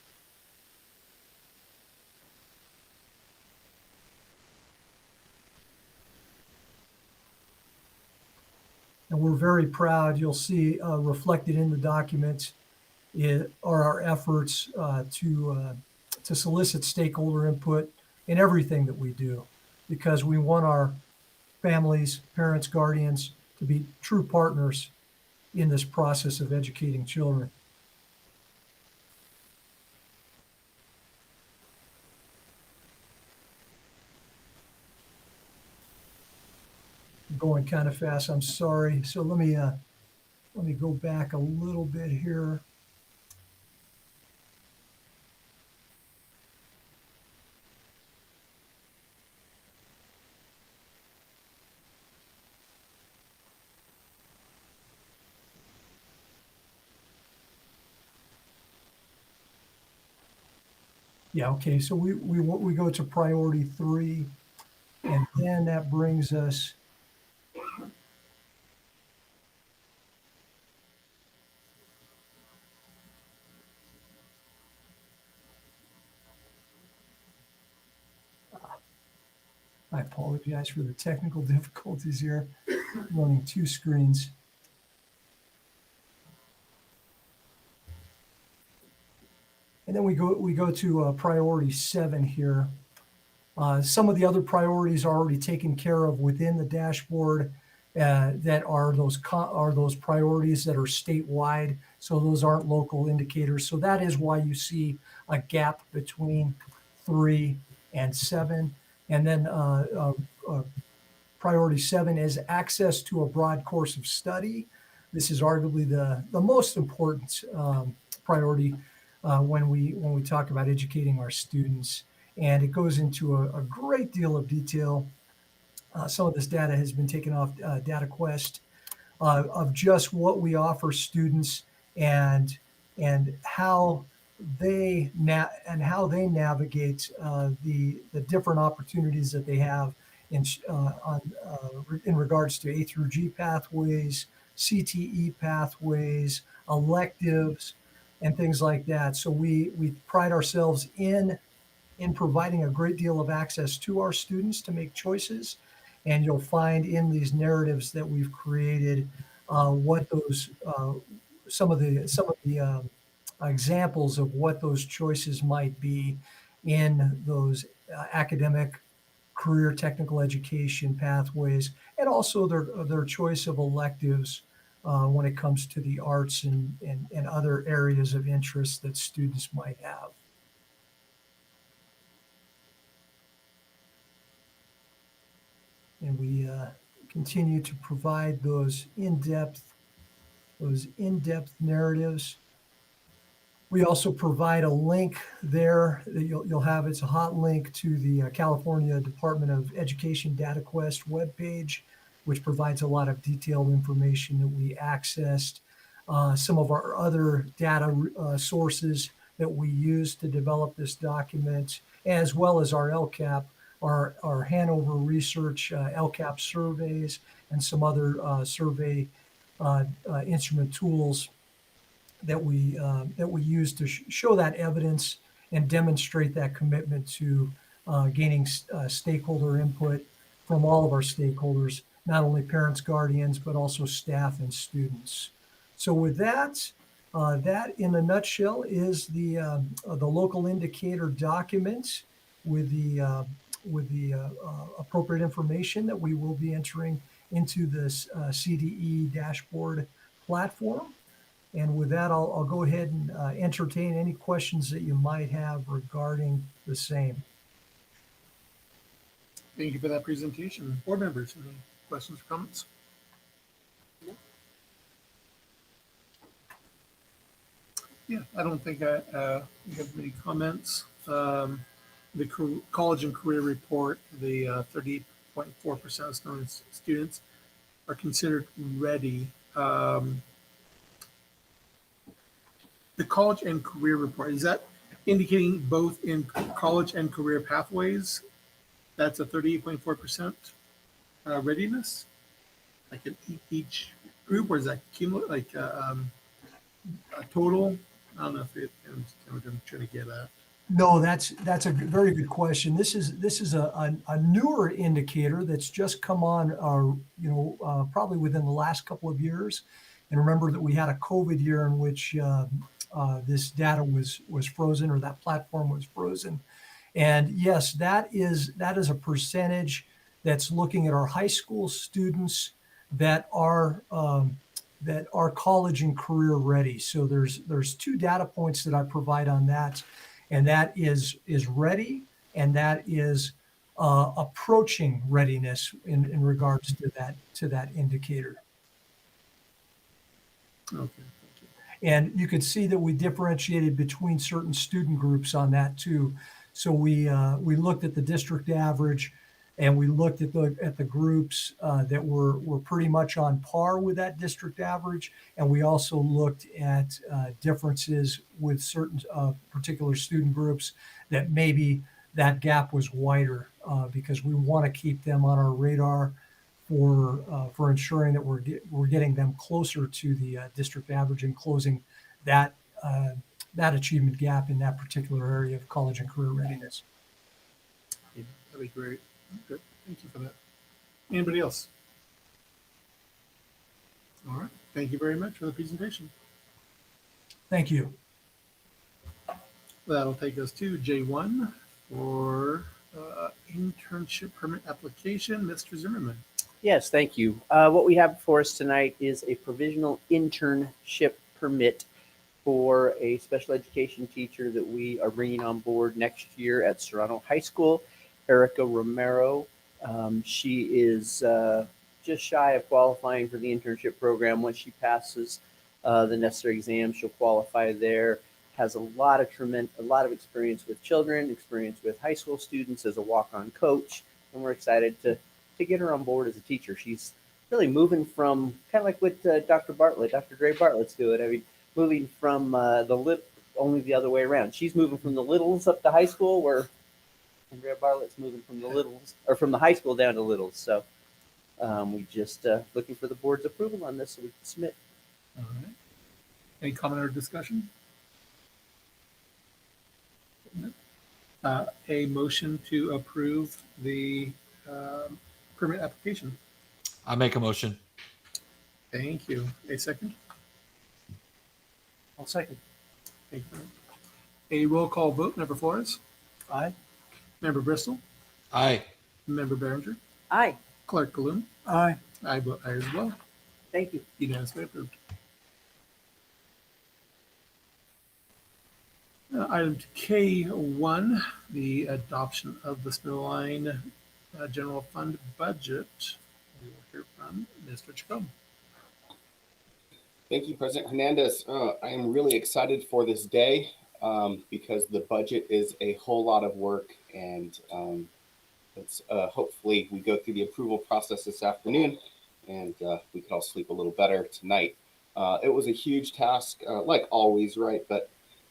And we're very proud. You'll see reflected in the document are our efforts to solicit stakeholder input in everything that we do, because we want our families, parents, guardians to be true partners in this process of educating children. I'm going kind of fast, I'm sorry. So let me go back a little bit here. Yeah, okay, so we go to priority 3, and then that brings us I apologize for the technical difficulties here, running 2 screens. And then we go to priority 7 here. Some of the other priorities are already taken care of within the dashboard. That are those priorities that are statewide. So those aren't local indicators. So that is why you see a gap between 3 and 7. And then priority 7 is access to a broad course of study. This is arguably the most important priority when we talk about educating our students. And it goes into a great deal of detail. Some of this data has been taken off DataQuest of just what we offer students and how they navigate the different opportunities that they have in regards to A through G pathways, CTE pathways, electives, and things like that. So we pride ourselves in providing a great deal of access to our students to make choices. And you'll find in these narratives that we've created what those some of the examples of what those choices might be in those academic, career, technical education pathways, and also their choice of electives when it comes to the arts and other areas of interest that students might have. And we continue to provide those in-depth those in-depth narratives. We also provide a link there that you'll have. It's a hot link to the California Department of Education DataQuest webpage, which provides a lot of detailed information that we accessed. Some of our other data sources that we use to develop this document, as well as our LCAP, our Hanover Research LCAP surveys, and some other survey instrument tools that we use to show that evidence and demonstrate that commitment to gaining stakeholder input from all of our stakeholders, not only parents, guardians, but also staff and students. So with that, that in a nutshell is the local indicator document with the appropriate information that we will be entering into this CDE dashboard platform. And with that, I'll go ahead and entertain any questions that you might have regarding the same. Thank you for that presentation. Board members, any questions or comments? Yeah, I don't think we have many comments. The college and career report, the 30.4% of Snowline students are considered ready. The college and career report, is that indicating both in college and career pathways? That's a 38.4% readiness? Like in each group, or is that cumulative, like a total? I don't know if I'm trying to get at. No, that's a very good question. This is a newer indicator that's just come on, probably within the last couple of years. And remember that we had a COVID year in which this data was frozen, or that platform was frozen. And yes, that is a percentage that's looking at our high school students that are college and career ready. So there's two data points that I provide on that, and that is ready, and that is approaching readiness in regards to that indicator. Okay. And you could see that we differentiated between certain student groups on that too. So we looked at the district average, and we looked at the groups that were pretty much on par with that district average. And we also looked at differences with certain particular student groups that maybe that gap was wider, because we want to keep them on our radar for ensuring that we're getting them closer to the district average and closing that achievement gap in that particular area of college and career readiness. Yeah, that'd be great. Good. Thank you for that. Anybody else? All right. Thank you very much for the presentation. Thank you. That'll take us to J1 for internship permit application. Mr. Zimmerman. Yes, thank you. What we have for us tonight is a provisional internship permit for a special education teacher that we are bringing on board next year at Serrano High School, Erica Romero. She is just shy of qualifying for the internship program. Once she passes the necessary exams, she'll qualify there. Has a lot of experience with children, experience with high school students as a walk-on coach, and we're excited to get her on board as a teacher. She's really moving from kind of like what Dr. Gray Bartlett's doing. I mean, moving from only the other way around. She's moving from the littles up to high school, where Gray Bartlett's moving from the littles, or from the high school down to littles. So we just looking for the board's approval on this so we can submit. All right. Any comment or discussion? A motion to approve the permit application. I make a motion. Thank you. A second? I'll second. Thank you. A roll call vote. Member Flores? Aye. Member Bristol? Aye. Member Behringer? Aye. Clerk Galloon? Aye. I vote aye as well. Thank you. Unanimously approved. Item K1, the adoption of the Snowline General Fund budget. We will hear from Mr. Chacon. Thank you, President Hernandez. I am really excited for this day because the budget is a whole lot of work, and it's hopefully we go through the approval process this afternoon, and we can all sleep a little better tonight. It was a huge task, like always, right? But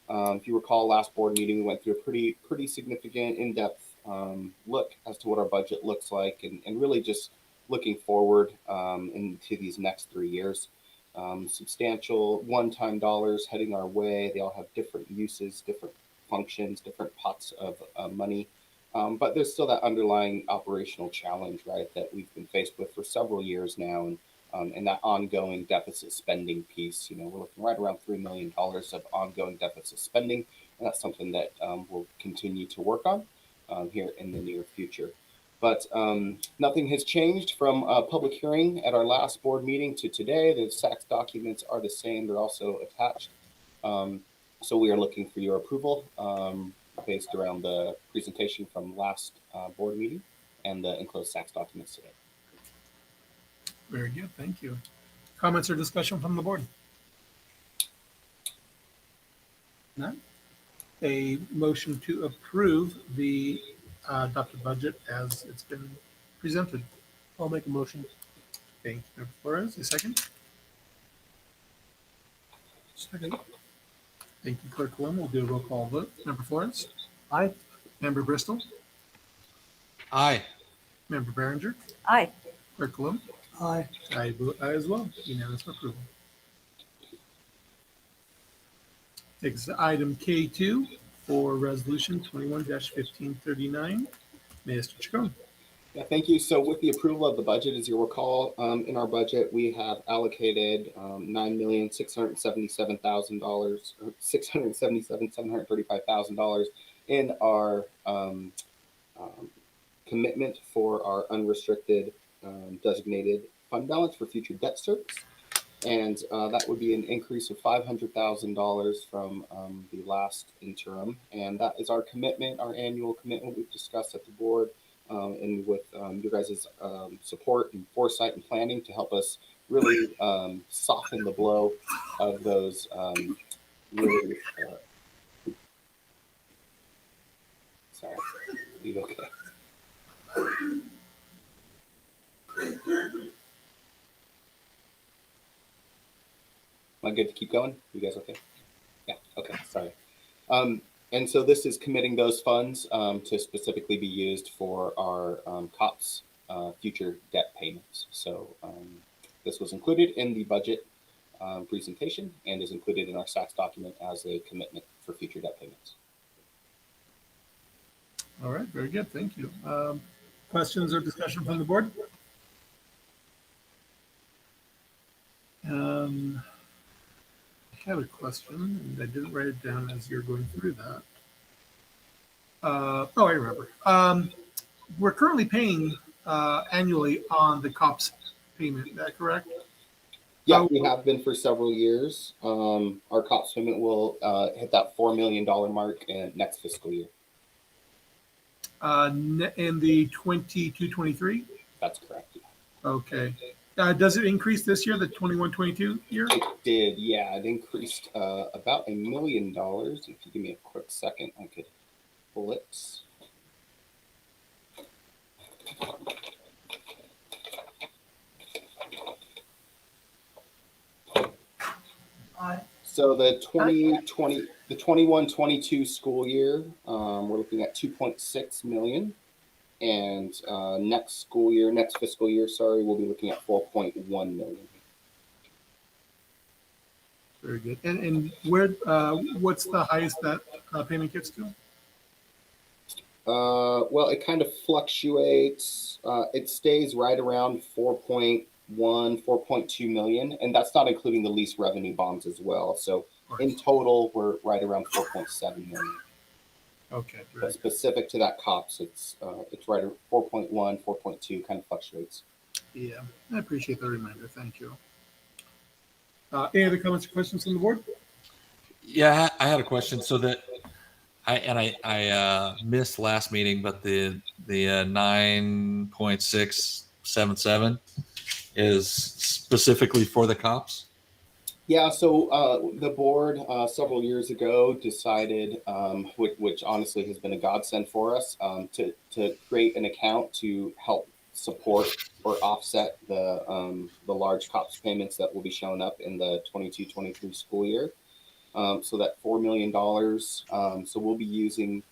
if you recall, last board meeting we went through a pretty significant, in-depth look as to what our budget looks like, and really just looking forward into these next 3 years. Substantial one-time dollars heading our way. They all have different uses, different functions, different pots of money. But there's still that underlying operational challenge, right, that we've been faced with for several years now. And that ongoing deficit spending piece, we're looking right around $3 million of ongoing deficit spending. And that's something that we'll continue to work on here in the near future. But nothing has changed from a public hearing at our last board meeting to today. The SACS documents are the same. They're also attached. So we are looking for your approval based around the presentation from last board meeting and the enclosed SACS documents today. Very good, thank you. Comments or discussion from the board? None? A motion to approve the adopted budget as it's been presented. I'll make a motion. Thank you, Member Flores. A second? Second. Thank you, Clerk Lynn. We'll do a roll call vote. Member Flores? Aye. Member Bristol? Aye. Member Berenger? Aye. Clerk Lynn? Aye. I vote aye as well. Unanimous approval. Takes us to item K2 for resolution 21-1539. Mr. Chacon. Yeah, thank you. So with the approval of the budget, as you'll recall, in our budget, we have allocated $9,677,000, $677,735,000 in our commitment for our unrestricted designated fund balance for future debt service. And that would be an increase of $500,000 from the last interim. And that is our commitment, our annual commitment we've discussed at the board, and with your guys' support and foresight and planning to help us really soften the blow of those really, sorry, you okay? Am I good to keep going? You guys okay? Yeah, okay, sorry. And so this is committing those funds to specifically be used for our COPS future debt payments. So this was included in the budget presentation and is included in our SACS document as a commitment for future debt payments. All right, very good. Thank you. Questions or discussion from the board? I have a question, and I didn't write it down as you're going through that. I remember. We're currently paying annually on the COPS payment. Is that correct? Yeah, we have been for several years. Our COPS payment will hit that $4 million mark in next fiscal year. In the 22-23? That's correct. Yeah. Okay. Does it increase this year, the 21-22 year? It did, yeah. It increased about $1 million. If you give me a quick second, I could pull it. So the 21-22 school year, we're looking at 2.6 million. And next fiscal year, we'll be looking at 4.1 million. Very good. And where, what's the highest that payment gets to? Well, it kind of fluctuates. It stays right around 4.1, 4.2 million, and that's not including the lease revenue bonds as well. So in total, we're right around 4.7 million. Okay. But specific to that COPS, it's right at 4.1, 4.2, kind of fluctuates. Yeah, I appreciate the reminder. Thank you. Any other comments or questions from the board? Yeah, I had a question. So that I missed last meeting, but the 9.677 is specifically for the COPS. Yeah, so the board several years ago decided, which honestly has been a godsend for us, to create an account to help support or offset the large COPS payments that will be showing up in the 22-23 school year. So that $4 million. So we'll be using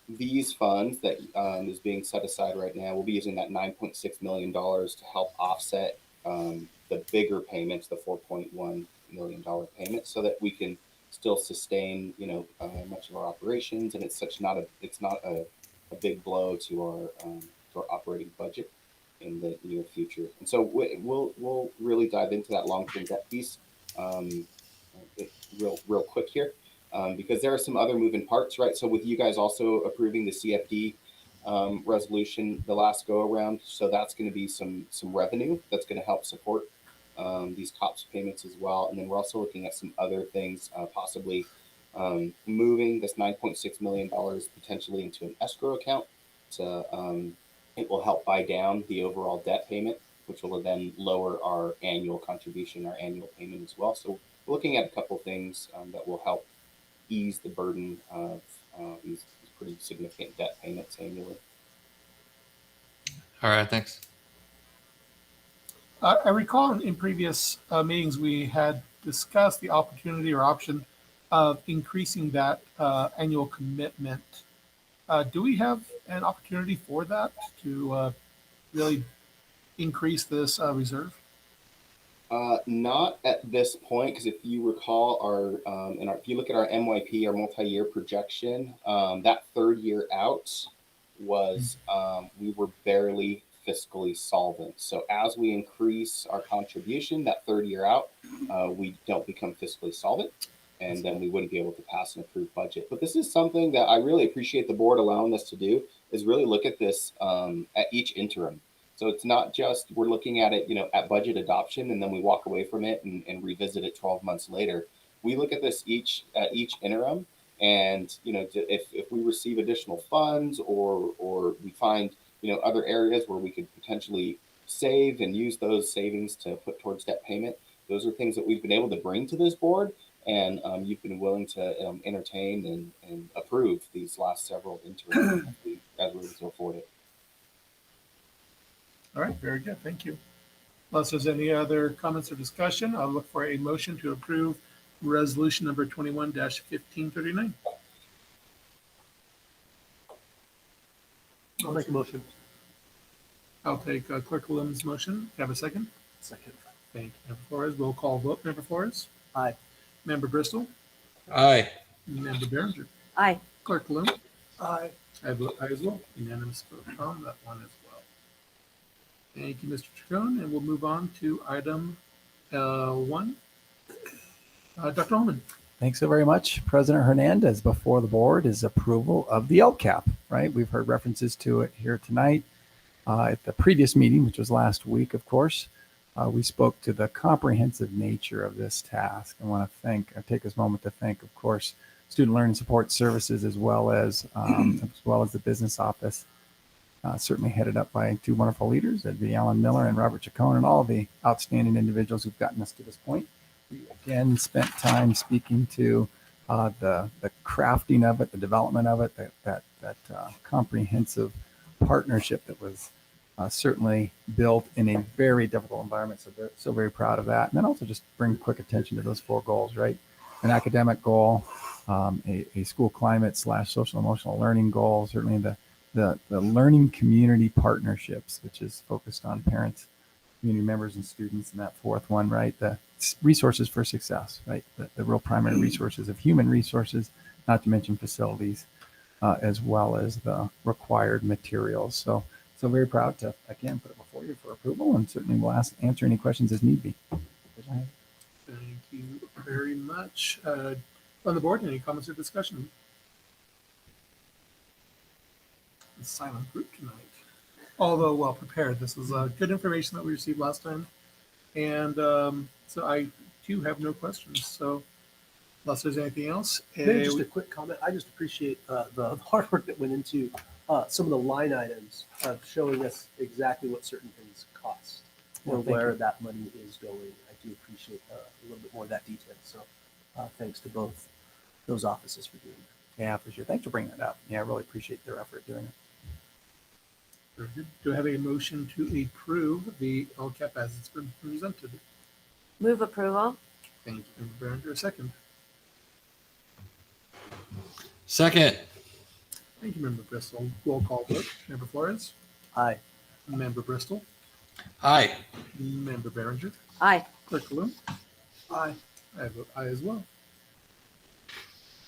these funds that is being set aside right now. We'll be using that $9.6 million to help offset the bigger payments, the $4.1 million payments, so that we can still sustain, much of our operations, and it's not a big blow to our operating budget in the near future. And so we'll really dive into that long-term debt piece real quick here. Because there are some other moving parts, right? So with you guys also approving the CFD resolution the last go around, so that's going to be some revenue that's going to help support these COPS payments as well. And then we're also looking at some other things, possibly moving this $9.6 million potentially into an escrow account. It will help buy down the overall debt payment, which will then lower our annual contribution, our annual payment as well. So we're looking at a couple things that will help ease the burden of these pretty significant debt payments annually. All right, thanks. I recall in previous meetings, we had discussed the opportunity or option of increasing that annual commitment. Do we have an opportunity for that to really increase this reserve? Not at this point, because if you recall if you look at our MYP, our multi-year projection, that third year out was we were barely fiscally solvent. So as we increase our contribution that third year out, we don't become fiscally solvent, and then we wouldn't be able to pass an approved budget. But this is something that I really appreciate the board allowing us to do, is really look at this at each interim. So it's not just we're looking at it, at budget adoption, and then we walk away from it and revisit it 12 months later. We look at this each interim, and if we receive additional funds or we find other areas where we could potentially save and use those savings to put towards debt payment, those are things that we've been able to bring to this board, and you've been willing to entertain and approve these last several interims as we afford it. All right, very good. Thank you. Unless there's any other comments or discussion, I'll look for a motion to approve resolution number 21-1539. I'll make a motion. I'll take Clerk Williams' motion. Have a second? Second. Thank you, Member Flores. Roll call vote. Member Flores? Aye. Member Bristol? Aye. Member Behringer? Aye. Clerk Bloom? Aye. I vote aye as well. Unanimous vote on that one as well. Thank you, Mr. Chacon, and we'll move on to item 1. Dr. Holman. Thanks so very much, President Hernandez. Before the board is approval of the LCAP, right? We've heard references to it here tonight. At the previous meeting, which was last week, of course, we spoke to the comprehensive nature of this task. I want to take this moment to thank, of course, Student Learning Support Services, as well as the business office, certainly headed up by two wonderful leaders, Alan Miller and Robert Chacon, and all the outstanding individuals who've gotten us to this point. We again spent time speaking to the crafting of it, the development of it, that comprehensive partnership that was certainly built in a very difficult environment. So very proud of that. And then also just bring quick attention to those 4 goals, right? An academic goal, a school climate / social emotional learning goal, certainly the learning community partnerships, which is focused on parents, community members, and students. And that 4th one, right? The resources for success, right? The real primary resources of human resources, not to mention facilities, as well as the required materials. So very proud to, again, put it before you for approval, and certainly we'll answer any questions as need be. Thank you very much. On the board, any comments or discussion? A silent group tonight. Although well prepared, this was good information that we received last time. And so I do have no questions. So unless there's anything else. Maybe just a quick comment. I just appreciate the hard work that went into some of the line items of showing us exactly what certain things cost or where that money is going. I do appreciate a little bit more of that detail. So thanks to both those offices for doing that. Yeah, for sure. Thanks for bringing that up. Yeah, I really appreciate their effort doing it. Very good. Do I have a motion to approve the LCAP as it's been presented? Move approval. Thank you, Member Berenger. A second. second, Thank you, Member Bristol. Roll call vote. Member Flores, Aye. Member Bristol, aye. Member Berenger, Aye. Clerk Bloom. Aye. I vote aye as well.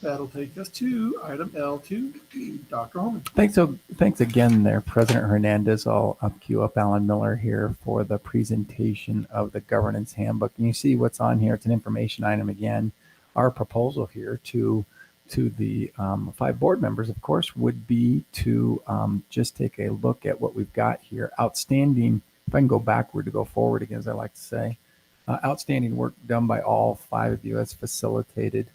That'll take us to item L2, Dr. Holman. Thanks again there, President Hernandez. I'll queue up Alan Miller here for the presentation of the governance handbook. And you see what's on here. It's an information item again. Our proposal here to the 5 board members, of course, would be to just take a look at what we've got here. Outstanding, if I can go backward to go forward again, as I like to say, outstanding work done by all 5 of you as facilitated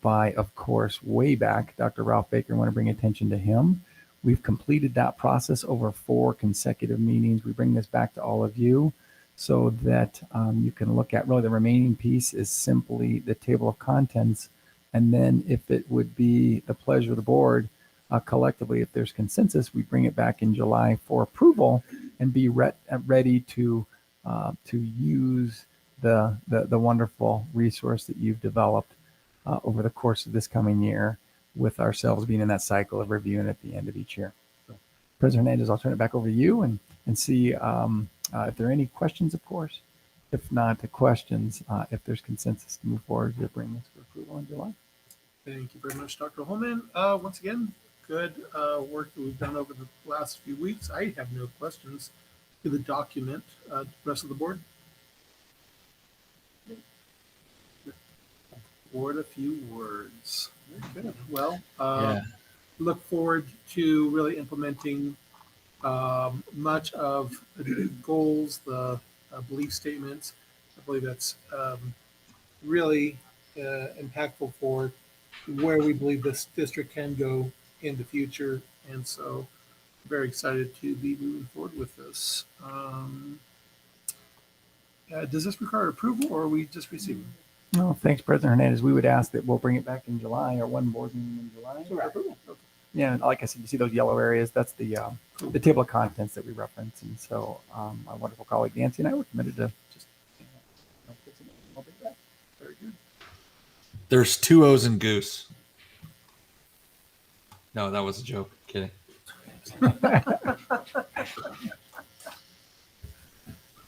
by, of course, way back, Dr. Ralph Baker. I want to bring attention to him. We've completed that process over 4 consecutive meetings. We bring this back to all of you so that you can look at really the remaining piece is simply the table of contents. And then if it would be the pleasure of the board, collectively, if there's consensus, we bring it back in July for approval and be ready to use the wonderful resource that you've developed over the course of this coming year, with ourselves being in that cycle of reviewing at the end of each year. So, President Hernandez, I'll turn it back over to you and see if there are any questions, of course. If not the questions, if there's consensus to move forward to bring this for approval in July. Thank you very much, Dr. Holman. Once again, good work that we've done over the last few weeks. I have no questions to the document. The rest of the board? Board, a few words. Very good. Well, Yeah. look forward to really implementing much of the goals, the belief statements. I believe that's really impactful for where we believe this district can go in the future. And so very excited to be moving forward with this. Does this require approval or are we just receiving? No, thanks, President Hernandez. We would ask that we'll bring it back in July or one board meeting in July. Approval. Okay. Yeah, and like I said, you see those yellow areas, that's the table of contents that we reference. And so my wonderful colleague Nancy and I were committed to just Very good. There's 2 O's in goose. No, that was a joke. Kidding.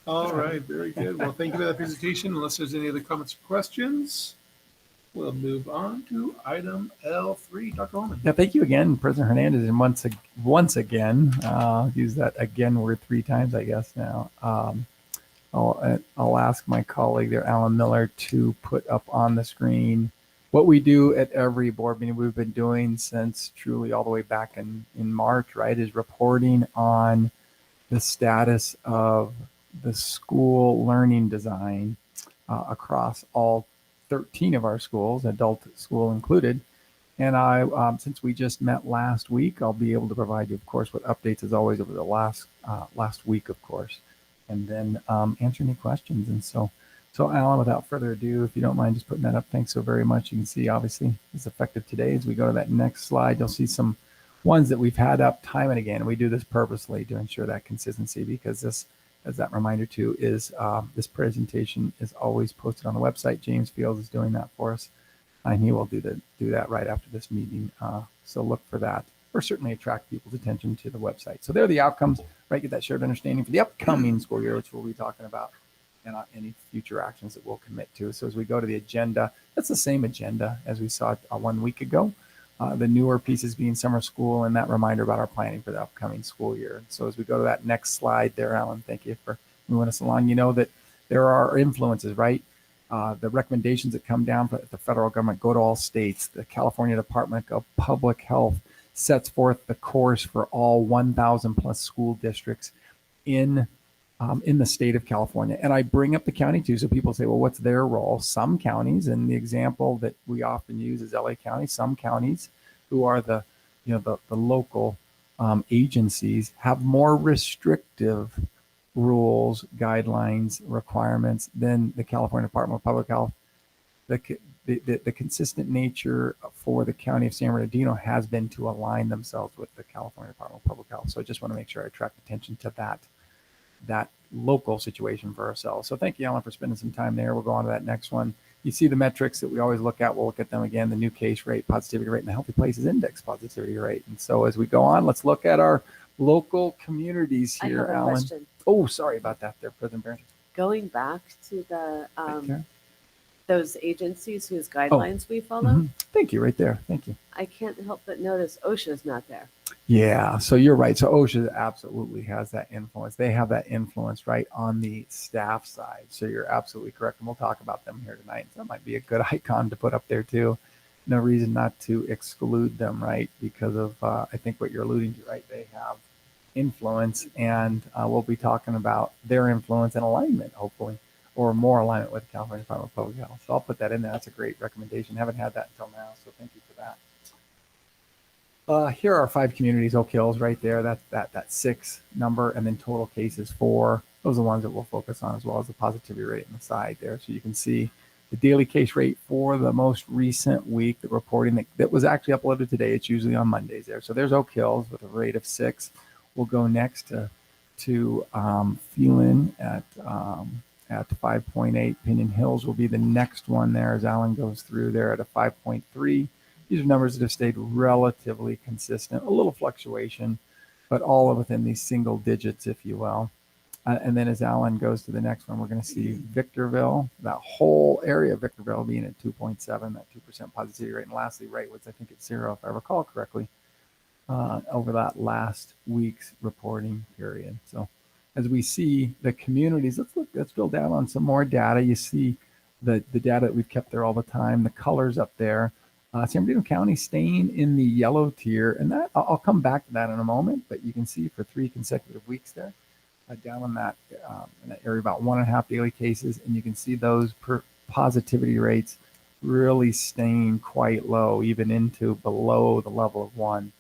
All right, very good. Well, thank you for that presentation. Unless there's any other comments or questions, we'll move on to item L3. Dr. Holman. Yeah, thank you again, President Hernandez. And once again, use that again word 3 times, I guess now. I'll ask my colleague there, Alan Miller, to put up on the screen what we do at every board meeting we've been doing since truly all the way back in March, right, is reporting on the status of the school learning design across all 13 of our schools, adult school included. And since we just met last week, I'll be able to provide you, of course, with updates as always over the last week, of course, and then answer any questions. And so Alan, without further ado, if you don't mind just putting that up, thanks so very much. You can see, obviously, it's effective today. As we go to that next slide, you'll see some ones that we've had up time and again. And we do this purposely to ensure that consistency, because this, as that reminder too, is this presentation is always posted on the website. James Fields is doing that for us, and he will do that right after this meeting. So look for that, or certainly attract people's attention to the website. So there are the outcomes, right? Get that shared understanding for the upcoming school year, which we'll be talking about, and any future actions that we'll commit to. So as we go to the agenda, that's the same agenda as we saw 1 week ago. The newer pieces being summer school and that reminder about our planning for the upcoming school year. So as we go to that next slide there, Alan, thank you for moving us along. You know that there are influences, right? The recommendations that come down from the federal government go to all states. The California Department of Public Health sets forth the course for all 1,000 plus school districts in the state of California. And I bring up the county too, so people say, well, what's their role? Some counties, and the example that we often use is LA County. Some counties, who are the local agencies, have more restrictive rules, guidelines, requirements, then the California Department of Public Health. The consistent nature for the County of San Bernardino has been to align themselves with the California Department of Public Health. So I just want to make sure I attract attention to that local situation for ourselves. So thank you, Alan, for spending some time there. We'll go on to that next one. You see the metrics that we always look at. We'll look at them again, the new case rate, positivity rate, and the healthy places index positivity rate. And so as we go on, let's look at our local communities I here, have a Alan. question. Oh, sorry about that there, President Barron. Going back to the Okay. those agencies whose guidelines we follow, Mhm. Thank you, right there. Thank you. I can't help but notice OSHA's not there. Yeah, so you're right. So OSHA absolutely has that influence. They have that influence right on the staff side. So you're absolutely correct. And we'll talk about them here tonight. So that might be a good icon to put up there too. No reason not to exclude them, right? Because of, I think what you're alluding to, right? They have influence, and we'll be talking about their influence and alignment, hopefully, or more alignment with the California Department of Public Health. So I'll put that in there. That's a great recommendation. Haven't had that until now. So thank you for that. Here are 5 communities, Oak Hills right there. That's that 6 number, and then total cases 4. Those are the ones that we'll focus on, as well as the positivity rate on the side there. So you can see the daily case rate for the most recent week, the reporting that was actually uploaded today. It's usually on Mondays there. So there's Oak Hills with a rate of 6. We'll go next to Phelan at 5.8. Pinion Hills will be the next one there as Alan goes through there at a 5.3. These are numbers that have stayed relatively consistent, a little fluctuation, but all within these single digits, if you will. And then as Alan goes to the next one, we're going to see Victorville, that whole area of Victorville being at 2.7, that 2% positivity rate. And lastly, Wrightwood's, I think it's 0, if I recall correctly, over that last week's reporting period. So as we see the communities, let's drill down on some more data. You see the data that we've kept there all the time, the colors up there. San Bernardino County staying in the yellow tier, and that I'll come back to that in a moment, but you can see for 3 consecutive weeks there, down in that area, about 1.5 daily cases, and you can see those positivity rates really staying quite low, even into below the level of 1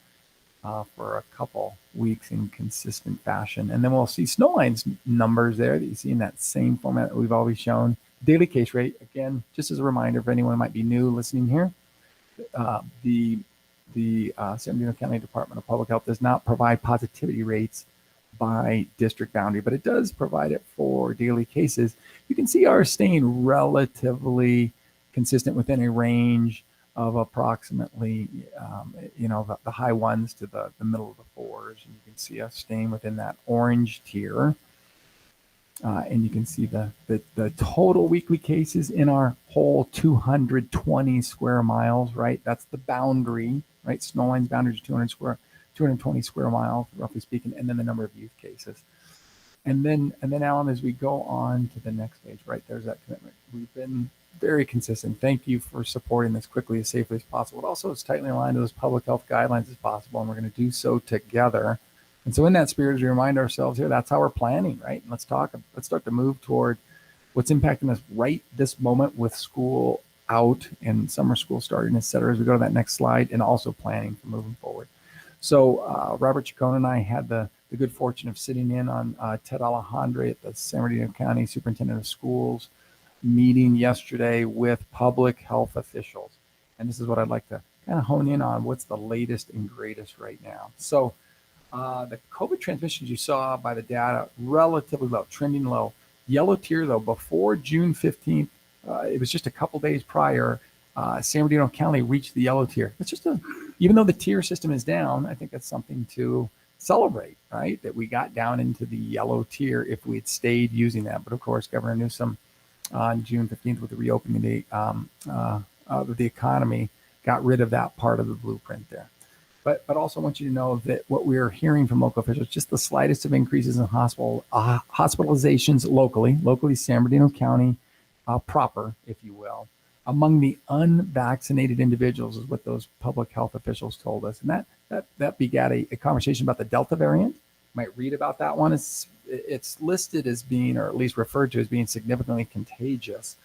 for a couple weeks in consistent fashion. And then we'll see Snowline's numbers there that you see in that same format that we've always shown. Daily case rate, again, just as a reminder, if anyone might be new listening here, the San Bernardino County Department of Public Health does not provide positivity rates by district boundary, but it does provide it for daily cases. You can see ours staying relatively consistent within a range of approximately, the high 1s to the middle of the 4s. And you can see us staying within that orange tier. And you can see the total weekly cases in our whole 220 square miles, right? That's the boundary, right? Snowline's boundary is 220 square miles, roughly speaking, and then the number of youth cases. And then Alan, as we go on to the next page, right, there's that commitment. We've been very consistent. Thank you for supporting this quickly, as safely as possible, but also as tightly aligned to those public health guidelines as possible. And we're going to do so together. And so in that spirit, as we remind ourselves here, that's how we're planning, right? And let's start to move toward what's impacting us right this moment with school out and summer school starting, et cetera, as we go to that next slide, and also planning for moving forward. So Robert Chacon and I had the good fortune of sitting in on Ted Alejandre at the San Bernardino County Superintendent of Schools meeting yesterday with public health officials. And this is what I'd like to kind of hone in on. What's the latest and greatest right now? So the COVID transmissions you saw by the data, relatively low, trending low. Yellow tier, though, before June 15th, it was just a couple days prior, San Bernardino County reached the yellow tier. It's just even though the tier system is down, I think that's something to celebrate, right? That we got down into the yellow tier if we had stayed using that. But of course, Governor Newsom on June 15th with the reopening of the economy got rid of that part of the blueprint there. But also want you to know that what we're hearing from local officials, just the slightest of increases in hospitalizations locally San Bernardino County proper, if you will, among the unvaccinated individuals is what those public health officials told us. And that begat a conversation about the Delta variant. You might read about that one. It's listed as being, or at least referred to as being, significantly contagious.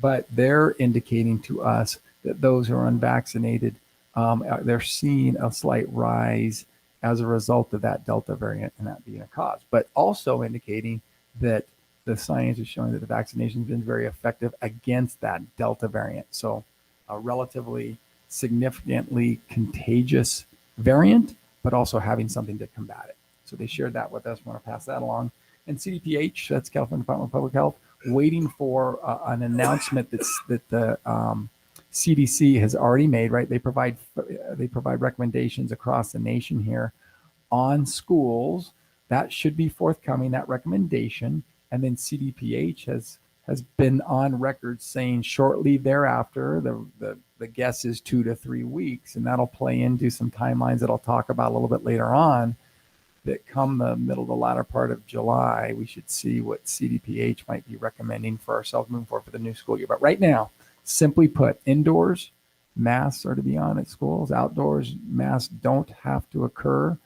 But they're indicating to us that those who are unvaccinated, they're seeing a slight rise as a result of that Delta variant and that being a cause, but also indicating that the science is showing that the vaccination has been very effective against that Delta variant. So a relatively significantly contagious variant, but also having something to combat it. So they shared that with us. I want to pass that along. And CDPH, that's California Department of Public Health, waiting for an announcement that the CDC has already made. Right, they provide recommendations across the nation here on schools. That should be forthcoming, that recommendation. And then CDPH has been on record saying shortly thereafter, the guess is 2 to 3 weeks, and that'll play into some timelines that I'll talk about a little bit later on, that come the middle to the latter part of July, we should see what CDPH might be recommending for ourselves moving forward for the new school year. But right now, simply put, indoors, masks are to be on at schools. Outdoors, masks don't have to occur.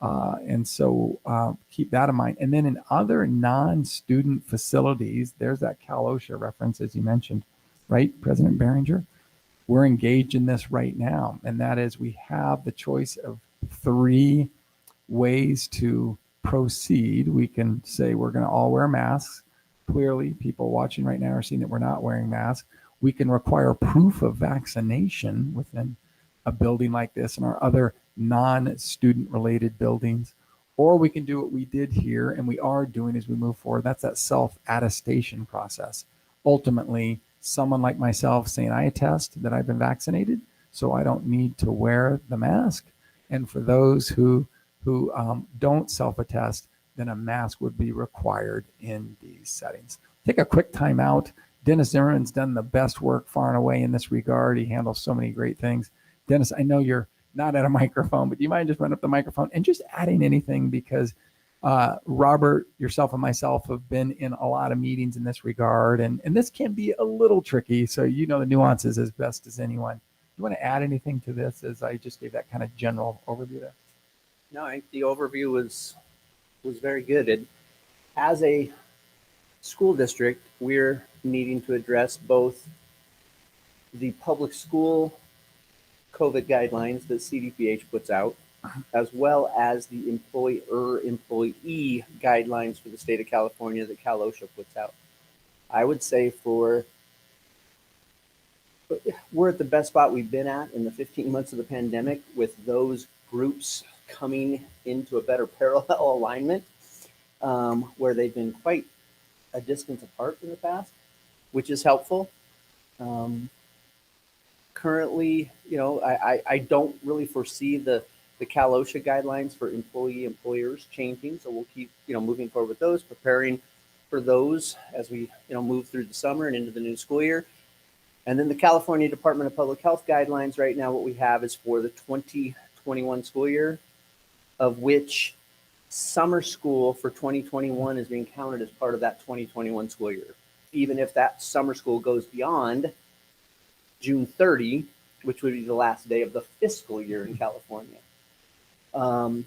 And so keep that in mind. And then in other non-student facilities, there's that Cal OSHA reference, as you mentioned, right, President Behringer? We're engaged in this right now. And that is, we have the choice of 3 ways to proceed. We can say we're going to all wear masks. Clearly, people watching right now are seeing that we're not wearing masks. We can require proof of vaccination within a building like this and our other non-student related buildings, or we can do what we did here and we are doing as we move forward. That's that self-attestation process. Ultimately, someone like myself saying I attest that I've been vaccinated, so I don't need to wear the mask. And for those who don't self-attest, then a mask would be required in these settings. Take a quick time out. Dennis Zimmerman's done the best work far and away in this regard. He handles so many great things. Dennis, I know you're not at a microphone, but do you mind just running up the microphone and just adding anything? Because Robert, yourself, and myself have been in a lot of meetings in this regard, and this can be a little tricky. So you know the nuances as best as anyone. Do you want to add anything to this, as I just gave that kind of general overview there? No, I think the overview was very good. And as a school district, we're needing to address both the public school COVID guidelines that CDPH puts out, as well as the employee guidelines for the state of California that Cal OSHA puts out. I would say we're at the best spot we've been at in the 15 months of the pandemic, with those groups coming into a better parallel alignment, where they've been quite a distance apart in the past, which is helpful. Currently, I don't really foresee the Cal OSHA guidelines for employers changing, so we'll keep moving forward with those, preparing for those as we move through the summer and into the new school year. And then the California Department of Public Health guidelines right now, what we have is for the 2021 school year, of which summer school for 2021 is being counted as part of that 2021 school year, even if that summer school goes beyond June 30, which would be the last day of the fiscal year in California. And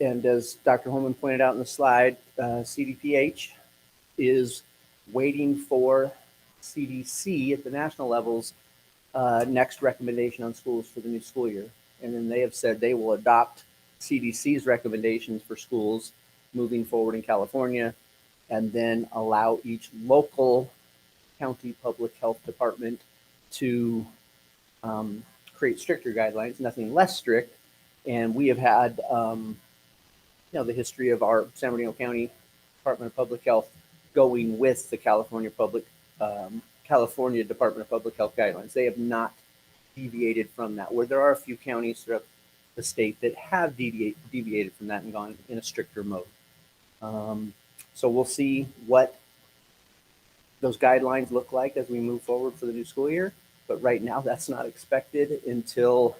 as Dr. Holman pointed out in the slide, CDPH is waiting for CDC at the national levels next recommendation on schools for the new school year. And then they have said they will adopt CDC's recommendations for schools moving forward in California, and then allow each local county public health department to create stricter guidelines, nothing less strict. And we have had, the history of our San Bernardino County Department of Public Health going with the California Department of Public Health guidelines. They have not deviated from that, where there are a few counties throughout the state that have deviated from that and gone in a stricter mode. So we'll see what those guidelines look like as we move forward for the new school year. But right now, that's not expected until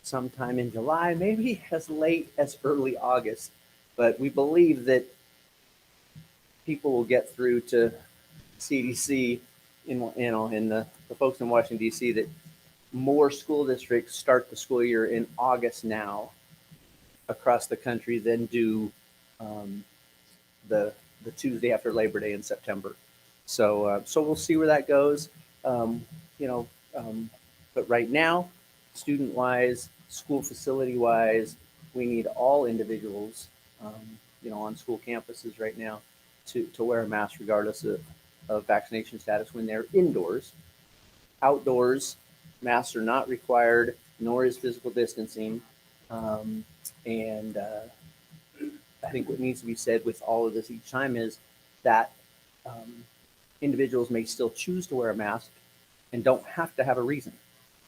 sometime in July, maybe as late as early August. But we believe that people will get through to CDC in the folks in Washington, D.C., that more school districts start the school year in August now across the country than do the Tuesday after Labor Day in September. So we'll see where that goes. But right now, student-wise, school facility-wise, we need all individuals on school campuses right now to wear a mask regardless of vaccination status when they're indoors. Outdoors, masks are not required, nor is physical distancing. And I think what needs to be said with all of this each time is that individuals may still choose to wear a mask and don't have to have a reason.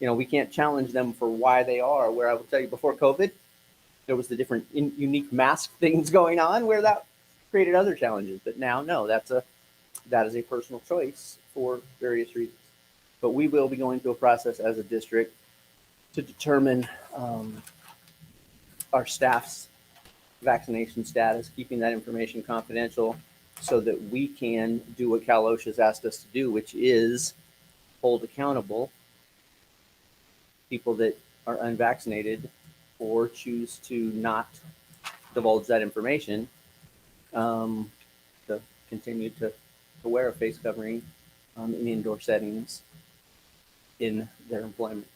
We can't challenge them for why they are. Where I will tell you, before COVID, there was the different unique mask things going on where that created other challenges. But now, no, that is a personal choice for various reasons. But we will be going through a process as a district to determine our staff's vaccination status, keeping that information confidential so that we can do what Cal OSHA has asked us to do, which is hold accountable people that are unvaccinated or choose to not divulge that information, to continue to wear a face covering in indoor settings in their employment.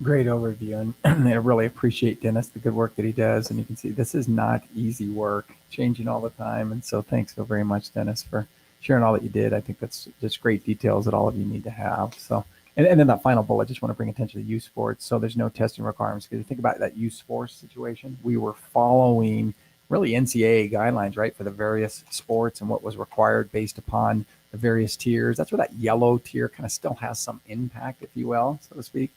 Great overview, and I really appreciate Dennis, the good work that he does. And you can see this is not easy work, changing all the time. And so thanks so very much, Dennis, for sharing all that you did. I think that's just great details that all of you need to have. So, and then that final bullet, I just want to bring attention to youth sports. So there's no testing requirements, because you think about that youth sports situation. We were following really NCAA guidelines, right, for the various sports and what was required based upon the various tiers. That's where that yellow tier kind of still has some impact, if you will, so to speak.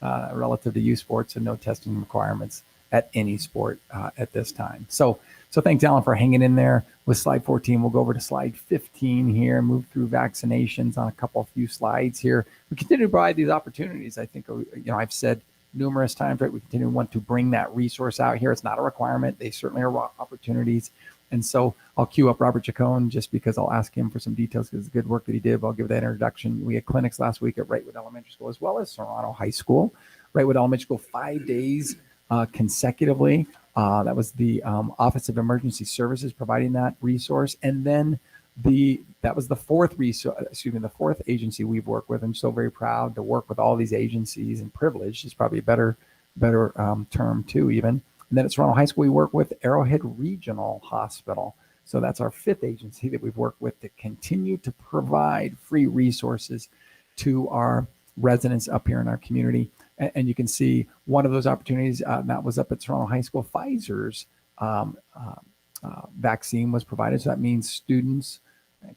Relative to youth sports, and no testing requirements at any sport at this time. So thanks, Alan, for hanging in there with slide 14. We'll go over to slide 15 here, move through vaccinations on a few slides here. We continue to provide these opportunities. I think, I've said numerous times, right, we continue to want to bring that resource out here. It's not a requirement. They certainly are opportunities. And so I'll queue up Robert Chacon just because I'll ask him for some details because of the good work that he did. But I'll give that introduction. We had clinics last week at Wrightwood Elementary School as well as Serrano High School. Wrightwood Elementary School 5 days consecutively. That was the Office of Emergency Services providing that resource. And then that was the fourth agency we've worked with. I'm so very proud to work with all these agencies, and privileged is probably a better term too, even. And then at Serrano High School, we work with Arrowhead Regional Hospital. So that's our fifth agency that we've worked with to continue to provide free resources to our residents up here in our community. And you can see one of those opportunities, that was up at Serrano High School. Pfizer's vaccine was provided. So that means students,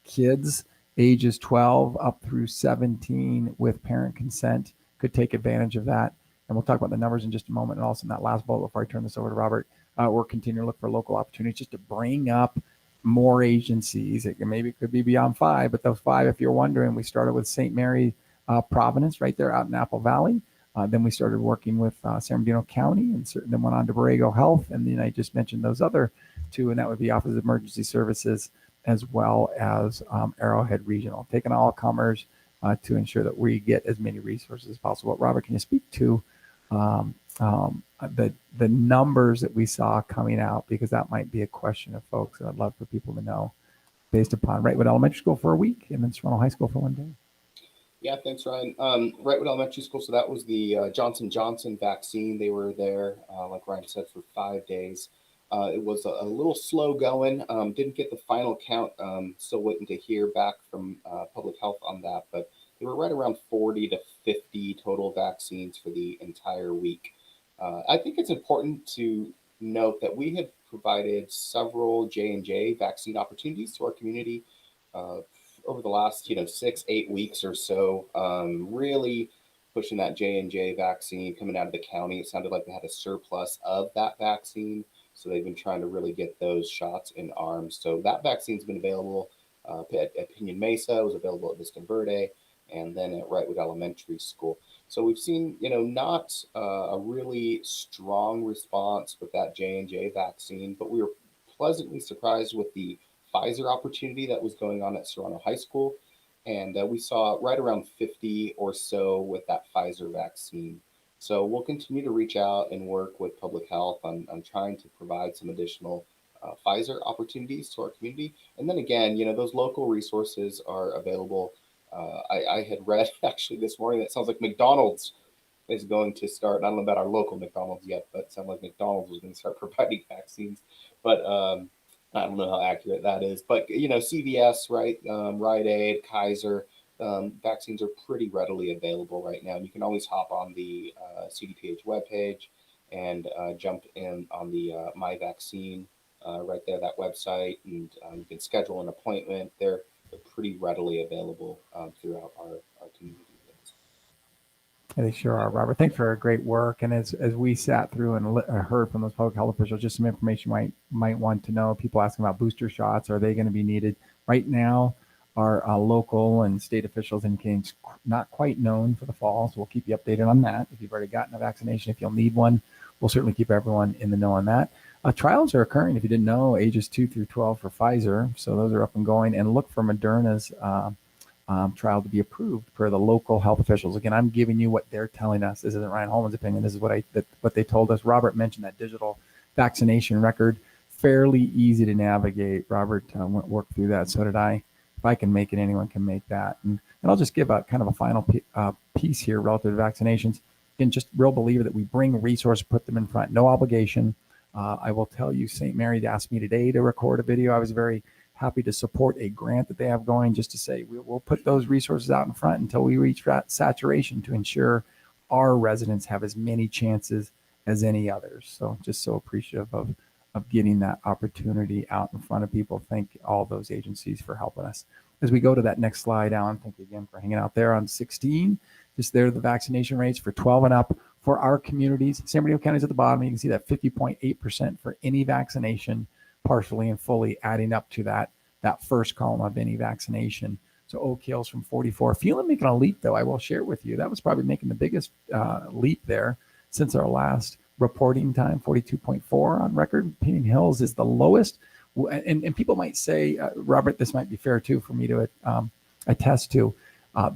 kids, ages 12 up through 17 with parent consent could take advantage of that. And we'll talk about the numbers in just a moment. And also in that last bullet, before I turn this over to Robert, we're continuing to look for local opportunities just to bring up more agencies. Maybe it could be beyond 5, but those 5, if you're wondering, we started with St. Mary Providence right there out in Apple Valley. Then we started working with San Bernardino County, and then went on to Borrego Health. And then I just mentioned those other 2, and that would be Office of Emergency Services as well as Arrowhead Regional, taking all comers to ensure that we get as many resources as possible. Robert, can you speak to the numbers that we saw coming out, because that might be a question of folks that I'd love for people to know, based upon Wrightwood Elementary School for a week and then Serrano High School for 1 day. Yeah, thanks, Ryan. Wrightwood Elementary School, so that was the Johnson & Johnson vaccine. They were there, like Ryan said, for 5 days. It was a little slow going. Didn't get the final count. Still waiting to hear back from public health on that, but they were right around 40 to 50 total vaccines for the entire week. I think it's important to note that we have provided several J&J vaccine opportunities to our community over the last 6-8 weeks or so. Really pushing that J&J vaccine coming out of the county. It sounded like they had a surplus of that vaccine, so they've been trying to really get those shots in arms. So that vaccine's been available at Pinon Mesa. It was available at Vista Verde, and then at Wrightwood Elementary School. So we've seen, not a really strong response with that J&J vaccine, but we were pleasantly surprised with the Pfizer opportunity that was going on at Serrano High School. And we saw right around 50 or so with that Pfizer vaccine. So we'll continue to reach out and work with public health on trying to provide some additional Pfizer opportunities to our community. And then again, those local resources are available. I had read actually this morning that sounds like McDonald's is going to start. I don't know about our local McDonald's yet, but it sounds like McDonald's was going to start providing vaccines. But I don't know how accurate that is. But CVS, right, Rite Aid, Kaiser, vaccines are pretty readily available right now. You can always hop on the CDPH webpage and jump in on the My Vaccine right there, that website, and you can schedule an appointment. They're pretty readily available throughout our community. They sure are, Robert. Thanks for great work. And as we sat through and heard from those public health officials, just some information you might want to know. People asking about booster shots. Are they going to be needed? Right now, our local and state officials indicating it's not quite known for the fall. So we'll keep you updated on that. If you've already gotten a vaccination, if you'll need one, we'll certainly keep everyone in the know on that. Trials are occurring, if you didn't know, ages 2 through 12 for Pfizer. So those are up and going. And look for Moderna's trial to be approved per the local health officials. Again, I'm giving you what they're telling us. This isn't Ryan Holman's opinion. This is what they told us. Robert mentioned that digital vaccination record, fairly easy to navigate. Robert worked through that. So did I. If I can make it, anyone can make that. And I'll just give a kind of a final piece here relative to vaccinations. Again, just real believer that we bring resources, put them in front, no obligation. I will tell you, St. Mary's asked me today to record a video. I was very happy to support a grant that they have going, just to say we'll put those resources out in front until we reach saturation to ensure our residents have as many chances as any others. So just so appreciative of getting that opportunity out in front of people. Thank all those agencies for helping us. As we go to that next slide, Alan, thank you again for hanging out there on 16. Just there, the vaccination rates for 12 and up for our communities. San Bernardino County is at the bottom. You can see that 50.8% for any vaccination, partially and fully, adding up to that first column of any vaccination. So Oak Hills from 44. Feeling making a leap, though, I will share with you. That was probably making the biggest leap there since our last reporting time, 42.4 on record. Pinion Hills is the lowest. And people might say, Robert, this might be fair, too, for me to attest to.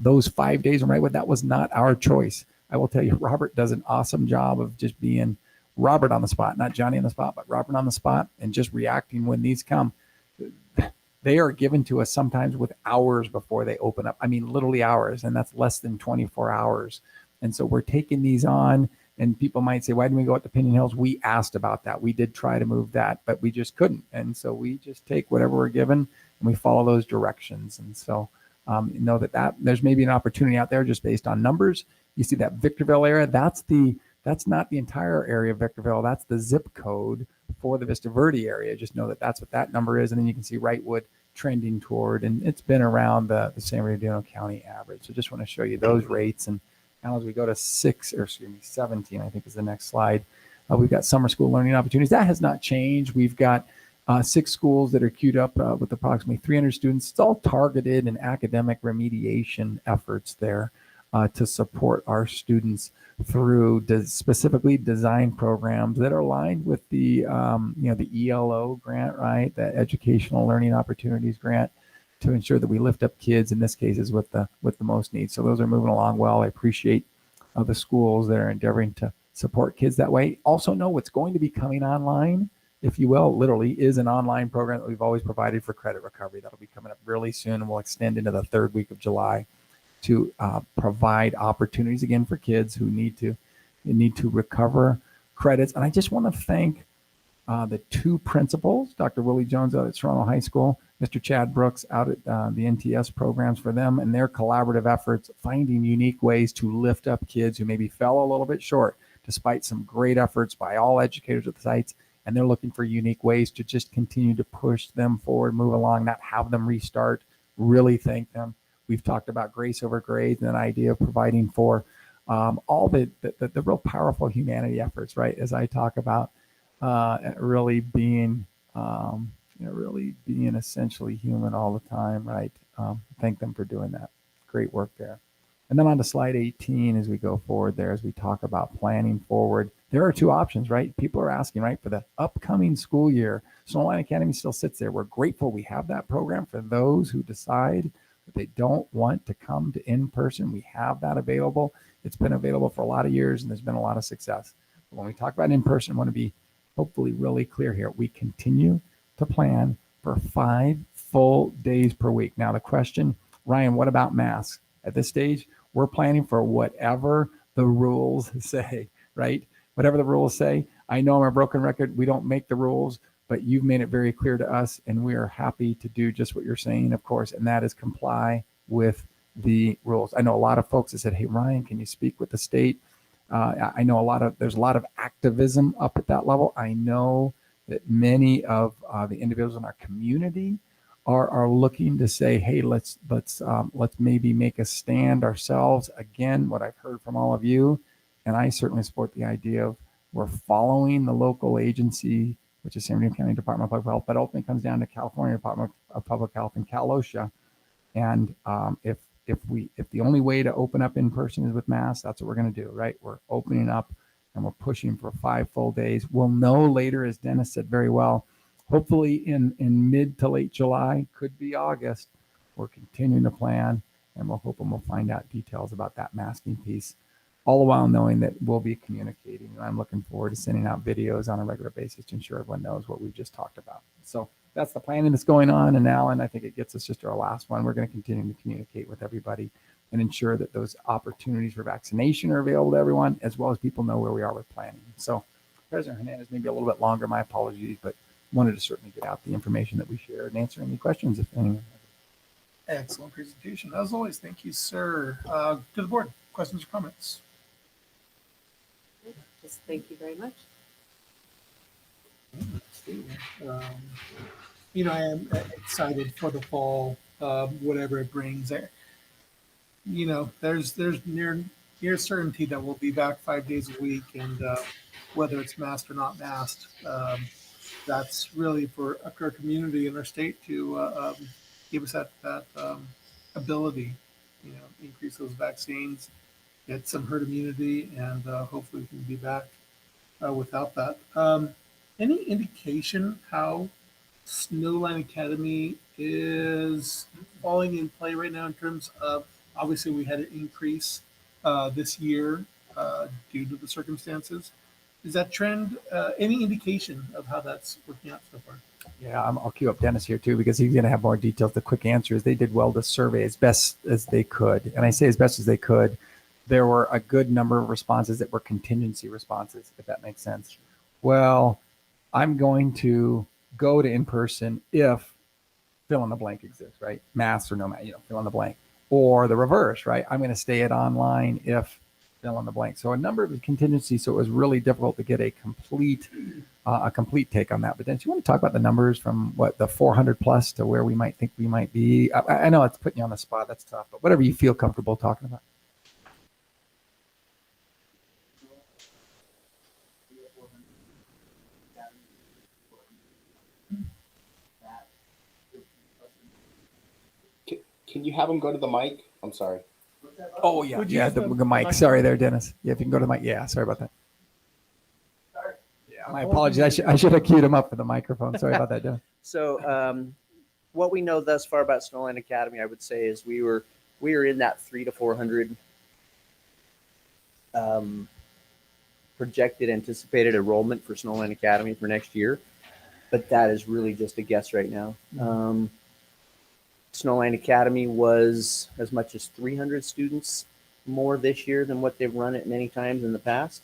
Those 5 days, right? That was not our choice. I will tell you, Robert does an awesome job of just being Robert on the spot, not Johnny on the spot, but Robert on the spot, and just reacting when these come. They are given to us sometimes with hours before they open up. I mean, literally hours, and that's less than 24 hours. And so we're taking these on, and people might say, why didn't we go up to Pinion Hills? We asked about that. We did try to move that, but we just couldn't. And so we just take whatever we're given, and we follow those directions. And so know that there's maybe an opportunity out there just based on numbers. You see that Victorville area, that's not the entire area of Victorville. That's the zip code for the Vista Verde area. Just know that that's what that number is. And then you can see Wrightwood trending toward, and it's been around the San Bernardino County average. So just want to show you those rates. And now as we go to 17, I think is the next slide, we've got summer school learning opportunities. That has not changed. We've got 6 schools that are queued up with approximately 300 students. It's all targeted and academic remediation efforts there to support our students through specifically design programs that are aligned with the the ELO grant, right? The Educational Learning Opportunities grant, to ensure that we lift up kids, in this case is with the most needs. So those are moving along well. I appreciate the schools that are endeavoring to support kids that way. Also know what's going to be coming online, if you will, literally is an online program that we've always provided for credit recovery. That'll be coming up really soon, and we'll extend into the 3rd week of July to provide opportunities again for kids who need to recover credits. And I just want to thank the 2 principals, Dr. Willie Jones out at Toronto High School, Mr. Chad Brooks out at the NTS programs, for them and their collaborative efforts, finding unique ways to lift up kids who maybe fell a little bit short, despite some great efforts by all educators at the sites. And they're looking for unique ways to just continue to push them forward, move along, not have them restart. Really thank them. We've talked about grace over grades and an idea of providing for all the real powerful humanity efforts, right? As I talk about really being essentially human all the time, right? Thank them for doing that. Great work there. And then on to slide 18 as we go forward there, as we talk about planning forward. There are 2 options, right? People are asking, right, for the upcoming school year. Snowline Academy still sits there. We're grateful we have that program for those who decide that they don't want to come to in-person. We have that available. It's been available for a lot of years, and there's been a lot of success. But when we talk about in-person, I want to be hopefully really clear here. We continue to plan for 5 full days per week. Now the question, Ryan, what about masks? At this stage, we're planning for whatever the rules say, right? Whatever the rules say. I know I'm a broken record. We don't make the rules, but you've made it very clear to us, and we are happy to do just what you're saying, of course, and that is comply with the rules. I know a lot of folks that said, hey, Ryan, can you speak with the state? I know there's a lot of activism up at that level. I know that many of the individuals in our community are looking to say, hey, let's maybe make a stand ourselves. Again, what I've heard from all of you, and I certainly support the idea of we're following the local agency, which is San Diego County Department of Public Health, but ultimately comes down to California Department of Public Health and Cal OSHA. And if the only way to open up in person is with masks, that's what we're going to do, right? We're opening up and we're pushing for 5 full days. We'll know later, as Dennis said very well, hopefully in mid to late July, could be August. We're continuing to plan, and we're hoping we'll find out details about that masking piece, all the while knowing that we'll be communicating. And I'm looking forward to sending out videos on a regular basis to ensure everyone knows what we've just talked about. So that's the planning that's going on. And Alan, I think it gets us just to our last one. We're going to continue to communicate with everybody and ensure that those opportunities for vaccination are available to everyone, as well as people know where we are with planning. So President Hernandez, maybe a little bit longer, my apologies, but wanted to certainly get out the information that we shared and answer any questions if anyone has. Excellent presentation. As always, thank you, sir. To the board, questions or comments? Just thank you very much. I am excited for the fall, whatever it brings. There's near certainty that we'll be back 5 days a week, and whether it's masked or not masked, that's really for our community and our state to give us that ability, increase those vaccines, get some herd immunity, and hopefully we can be back without that. Any indication how Snowline Academy is falling in play right now in terms of, obviously we had an increase this year due to the circumstances. Is that trend, any indication of how that's working out so far? Yeah, I'll queue up Dennis here too, because he's going to have more details. The quick answer is they did well to survey as best as they could. And I say as best as they could. There were a good number of responses that were contingency responses, if that makes sense. Well, I'm going to go to in-person if fill in the blank exists, right? Masks or no mask, fill in the blank. Or the reverse, right? I'm going to stay at online if fill in the blank. So a number of contingencies. So it was really difficult to get a complete take on that. But Dennis, you want to talk about the numbers from the 400 plus to where we might think we might be? I know it's putting you on the spot. That's tough, but whatever you feel comfortable talking about. Can you have him go to the mic? I'm sorry. Oh, yeah. Would you Yeah, use the the mic. Sorry there, Dennis. Yeah, if you can go to the mic. Yeah, sorry about that. Yeah, my apologies. I should have queued him up for the microphone. Sorry about that, Dennis. So what we know thus far about Snowline Academy, I would say, is we were in that 300 to 400 projected anticipated enrollment for Snowline Academy for next year, but that is really just a guess right now. Snowline Academy was as much as 300 students more this year than what they've run at many times in the past.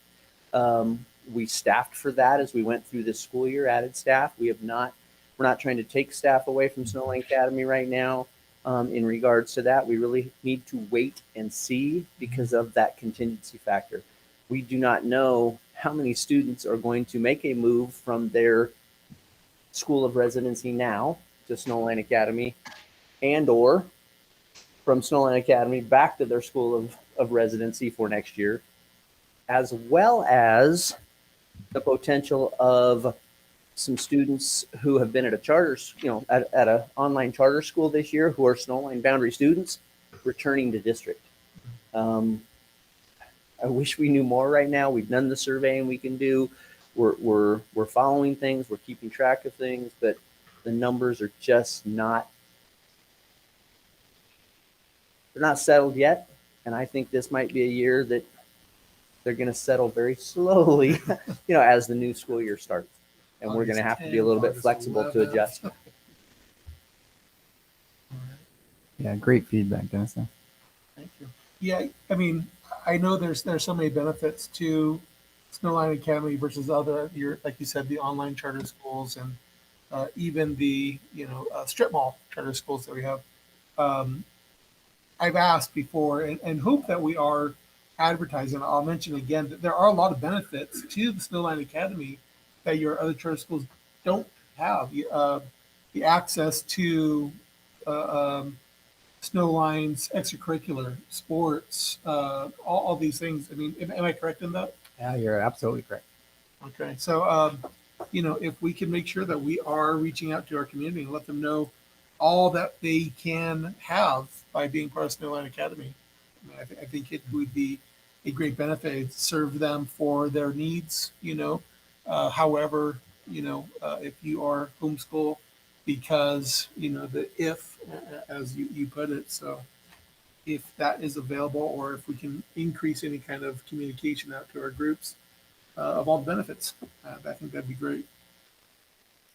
We staffed for that as we went through this school year, added staff. We're not trying to take staff away from Snowline Academy right now. In regards to that, we really need to wait and see because of that contingency factor. We do not know how many students are going to make a move from their school of residency now to Snowline Academy, and or from Snowline Academy back to their school of residency for next year, as well as the potential of some students who have been at a charter, at an online charter school this year who are Snowline boundary students returning to district. I wish we knew more right now. We've done the surveying we can do. We're following things. We're keeping track of things, but the numbers are just not settled yet. And I think this might be a year that they're going to settle very slowly, as the new school year starts. And we're going to have to be a little bit flexible to adjust. Yeah, great feedback, Dennis. Thank you. Yeah, I mean, I know there's so many benefits to Snowline Academy versus other, your, like you said, the online charter schools and even the, strip mall charter schools that we have. Um, I've asked before and hope that we are advertising. I'll mention again that there are a lot of benefits to the Snowline Academy that your other charter schools don't have. The access to um, Snowline's extracurricular sports, all these things. I mean, am I correct in that? Yeah, you're absolutely correct. Okay, so if we can make sure that we are reaching out to our community and let them know all that they can have by being part of Snowline Academy, I think it would be a great benefit. It'd serve them for their needs. However, if you are homeschool, because the if, as you put it, so if that is available, or if we can increase any kind of communication out to our groups of all the benefits. I think that'd be great.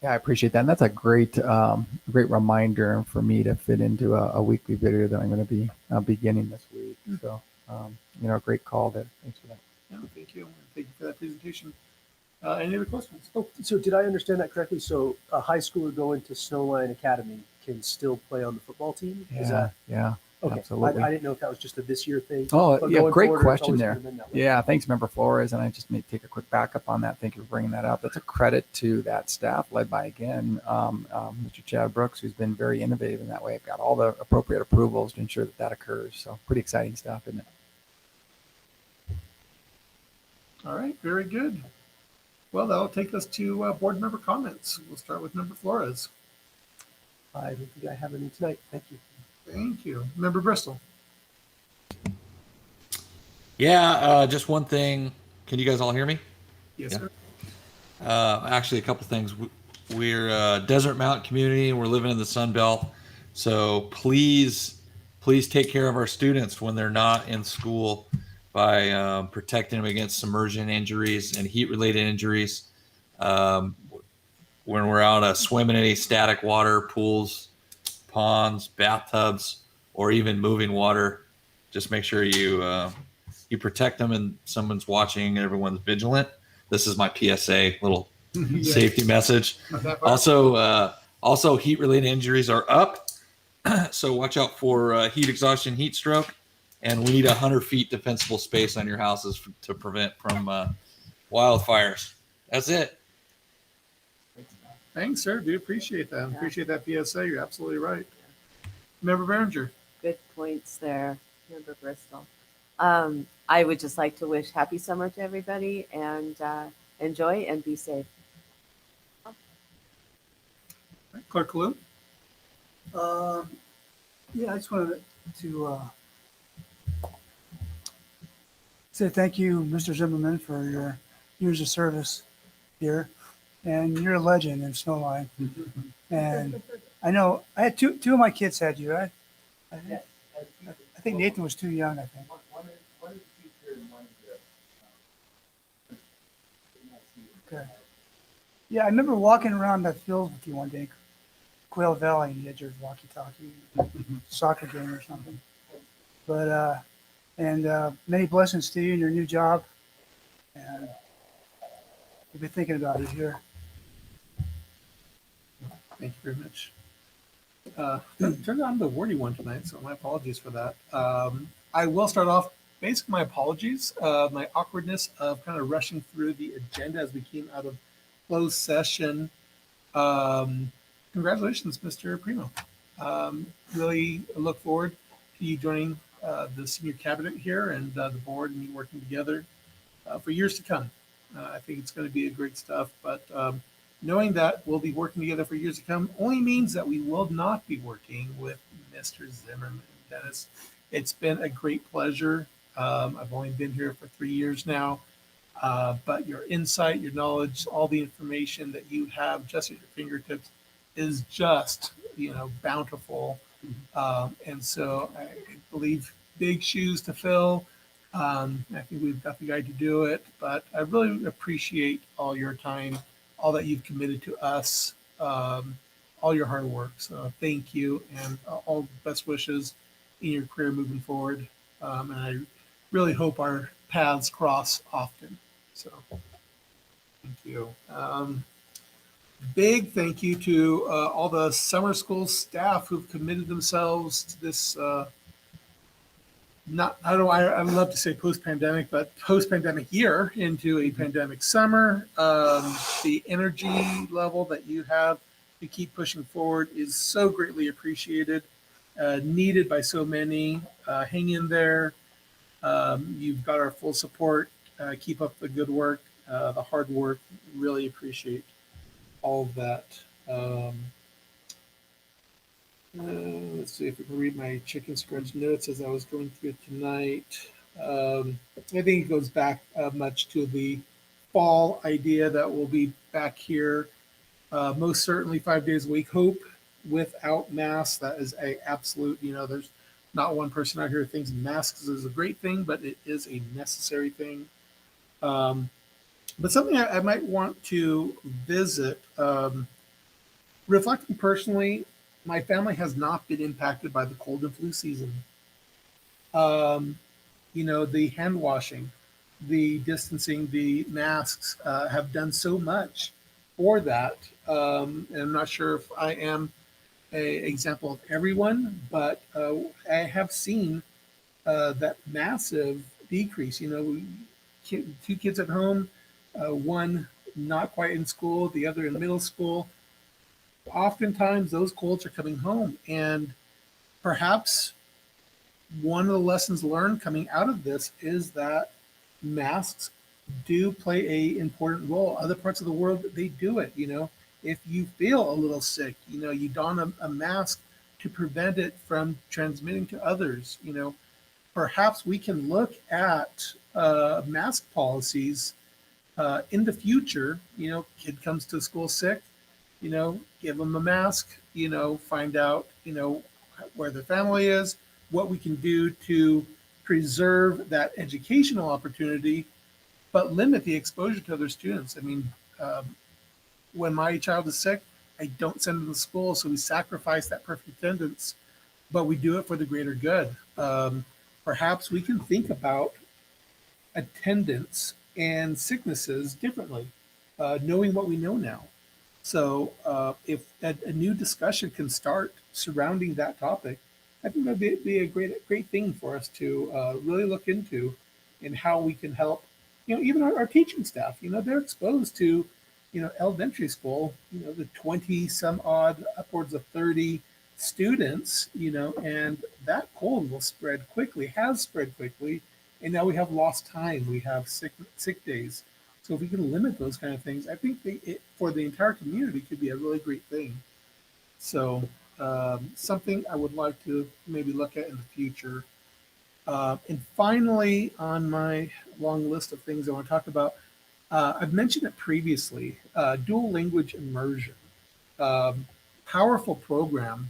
Yeah, I appreciate that. And that's a great reminder for me to fit into a weekly video that I'm going to be beginning this week. So, great call there. Thanks for that. Yeah, thank you. Thank you for that presentation. Any other questions? Oh, so did I understand that correctly? So a high schooler going to Snowline Academy can still play on the football team? Is that Yeah, okay? absolutely. I didn't know if that was just a this year thing. Oh, but yeah, going great forward, it's question always there. kind of been that way. Yeah, thanks, Member Flores. And I just may take a quick backup on that. Thank you for bringing that up. That's a credit to that staff led by, again, Mr. Chad Brooks, who's been very innovative in that way. I've got all the appropriate approvals to ensure that that occurs. So pretty exciting stuff, isn't it? All right, very good. Well, that'll take us to board member comments. We'll start with Member Flores. I don't think I have any tonight. Thank you. Thank you. Member Bristol. Yeah, just one thing. Can you guys all hear me? Yes, Yeah. sir. Actually, a couple things. We're a desert mountain community, and we're living in the Sun Belt. So please take care of our students when they're not in school by protecting them against submersion injuries and heat-related injuries. When we're out swimming in any static water, pools, ponds, bathtubs, or even moving water, just make sure you protect them and someone's watching and everyone's vigilant. This is my PSA, little safety message. Also, heat-related injuries are up, so watch out for heat exhaustion, heat stroke, and we need 100 feet defensible space on your houses to prevent from wildfires. That's it. Thanks, sir. Do appreciate that. Appreciate that PSA. You're absolutely right. Member Berenger. Good points there, Member Bristol. I would just like to wish happy summer to everybody and enjoy and be safe. Clerk Lou. Yeah, I just wanted to say thank you, Mr. Zimmerman, for your years of service here. And you're a legend in Snowline. And I know I had two of my kids had you. I think Nathan was too young, I think. Okay. Yeah, I remember walking around that field with you one day, Quail Valley, and you had your walkie-talkie, soccer game or something. But many blessings to you in your new job. And we'll be thinking about you here. Thank you very much. Turned out I'm the wordy one tonight, so my apologies for that. I will start off, basically my apologies, my awkwardness of kind of rushing through the agenda as we came out of closed session. Congratulations, Mr. Primo. Really look forward to you joining the senior cabinet here and the board and you working together for years to come. I think it's going to be a great stuff, but knowing that we'll be working together for years to come only means that we will not be working with Mr. Zimmerman. Dennis, it's been a great pleasure. I've only been here for 3 years now, but your insight, your knowledge, all the information that you have just at your fingertips is just, bountiful. And so I believe big shoes to fill. I think we've got the guy to do it, but I really appreciate all your time, all that you've committed to us, all your hard work. So thank you, and all best wishes in your career moving forward. And I really hope our paths cross often. So thank you. Big thank you to all the summer school staff who've committed themselves to this. Not, I don't know, I'd love to say post-pandemic, but post-pandemic year into a pandemic summer. The energy level that you have to keep pushing forward is so greatly appreciated, needed by so many. Hang in there. You've got our full support. Keep up the good work, the hard work. Really appreciate all of that. Let's see if I can read my chicken scratch notes as I was going through it tonight. I think it goes back much to the fall idea that we'll be back here most certainly 5 days a week. Hope without masks. That is a absolute, there's not one person out here who thinks masks is a great thing, but it is a necessary thing. But something I might want to visit, reflecting personally, my family has not been impacted by the cold and flu season. The hand washing, the distancing, the masks have done so much for that. And I'm not sure if I am an example of everyone, but I have seen that massive decrease. Two kids at home, one not quite in school, the other in middle school. Oftentimes those colds are coming home, and perhaps one of the lessons learned coming out of this is that masks do play a important role. Other parts of the world, they do it. If you feel a little sick, you don a mask to prevent it from transmitting to others. Perhaps we can look at mask policies in the future. Kid comes to school sick, give them a mask, find out, where the family is, what we can do to preserve that educational opportunity, but limit the exposure to other students. I mean, when my child is sick, I don't send them to school, so we sacrifice that perfect attendance, but we do it for the greater good. Perhaps we can think about attendance and sicknesses differently, knowing what we know now. So if a new discussion can start surrounding that topic, I think that'd be a great thing for us to really look into, and how we can help, even our teaching staff. They're exposed to, elementary school, the 20 some odd, upwards of 30 students, and that cold will spread quickly, has spread quickly, and now we have lost time, we have sick days. So if we can limit those kind of things, I think for the entire community could be a really great thing. So something I would like to maybe look at in the future. And finally, on my long list of things I want to talk about, I've mentioned it previously, dual language immersion. Powerful program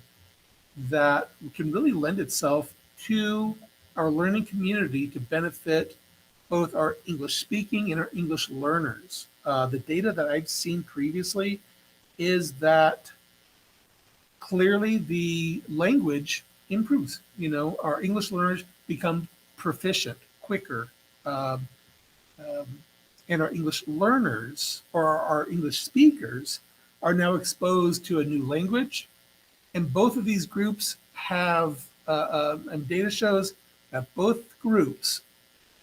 that can really lend itself to our learning community to benefit both our English speaking and our English learners. The data that I've seen previously is that clearly the language improves. Our English learners become proficient quicker. And our English learners, or our English speakers, are now exposed to a new language. And both of these groups have, and data shows that both groups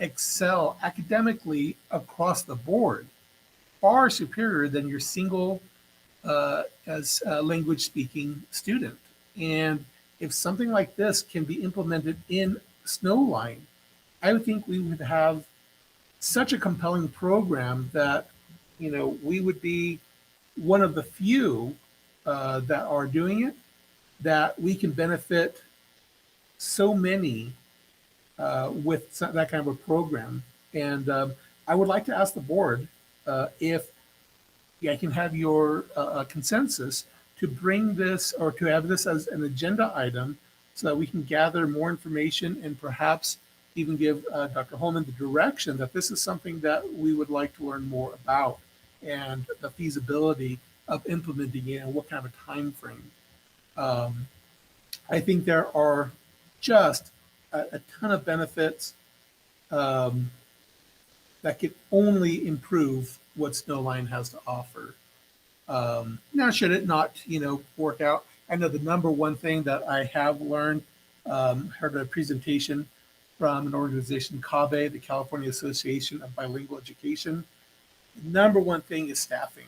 excel academically across the board, far superior than your single as language speaking student. And if something like this can be implemented in Snowline, I would think we would have such a compelling program that, we would be one of the few that are doing it, that we can benefit so many with that kind of a program. And I would like to ask the board if I can have your consensus to bring this, or to have this as an agenda item, so that we can gather more information and perhaps even give Dr. Holman the direction that this is something that we would like to learn more about, and the feasibility of implementing it and what kind of a time frame. I think there are just a ton of benefits that could only improve what Snowline has to offer. Now, should it not, work out? I know the number one thing that I have learned, heard a presentation from an organization, CABE, the California Association of Bilingual Education. The number one thing is staffing.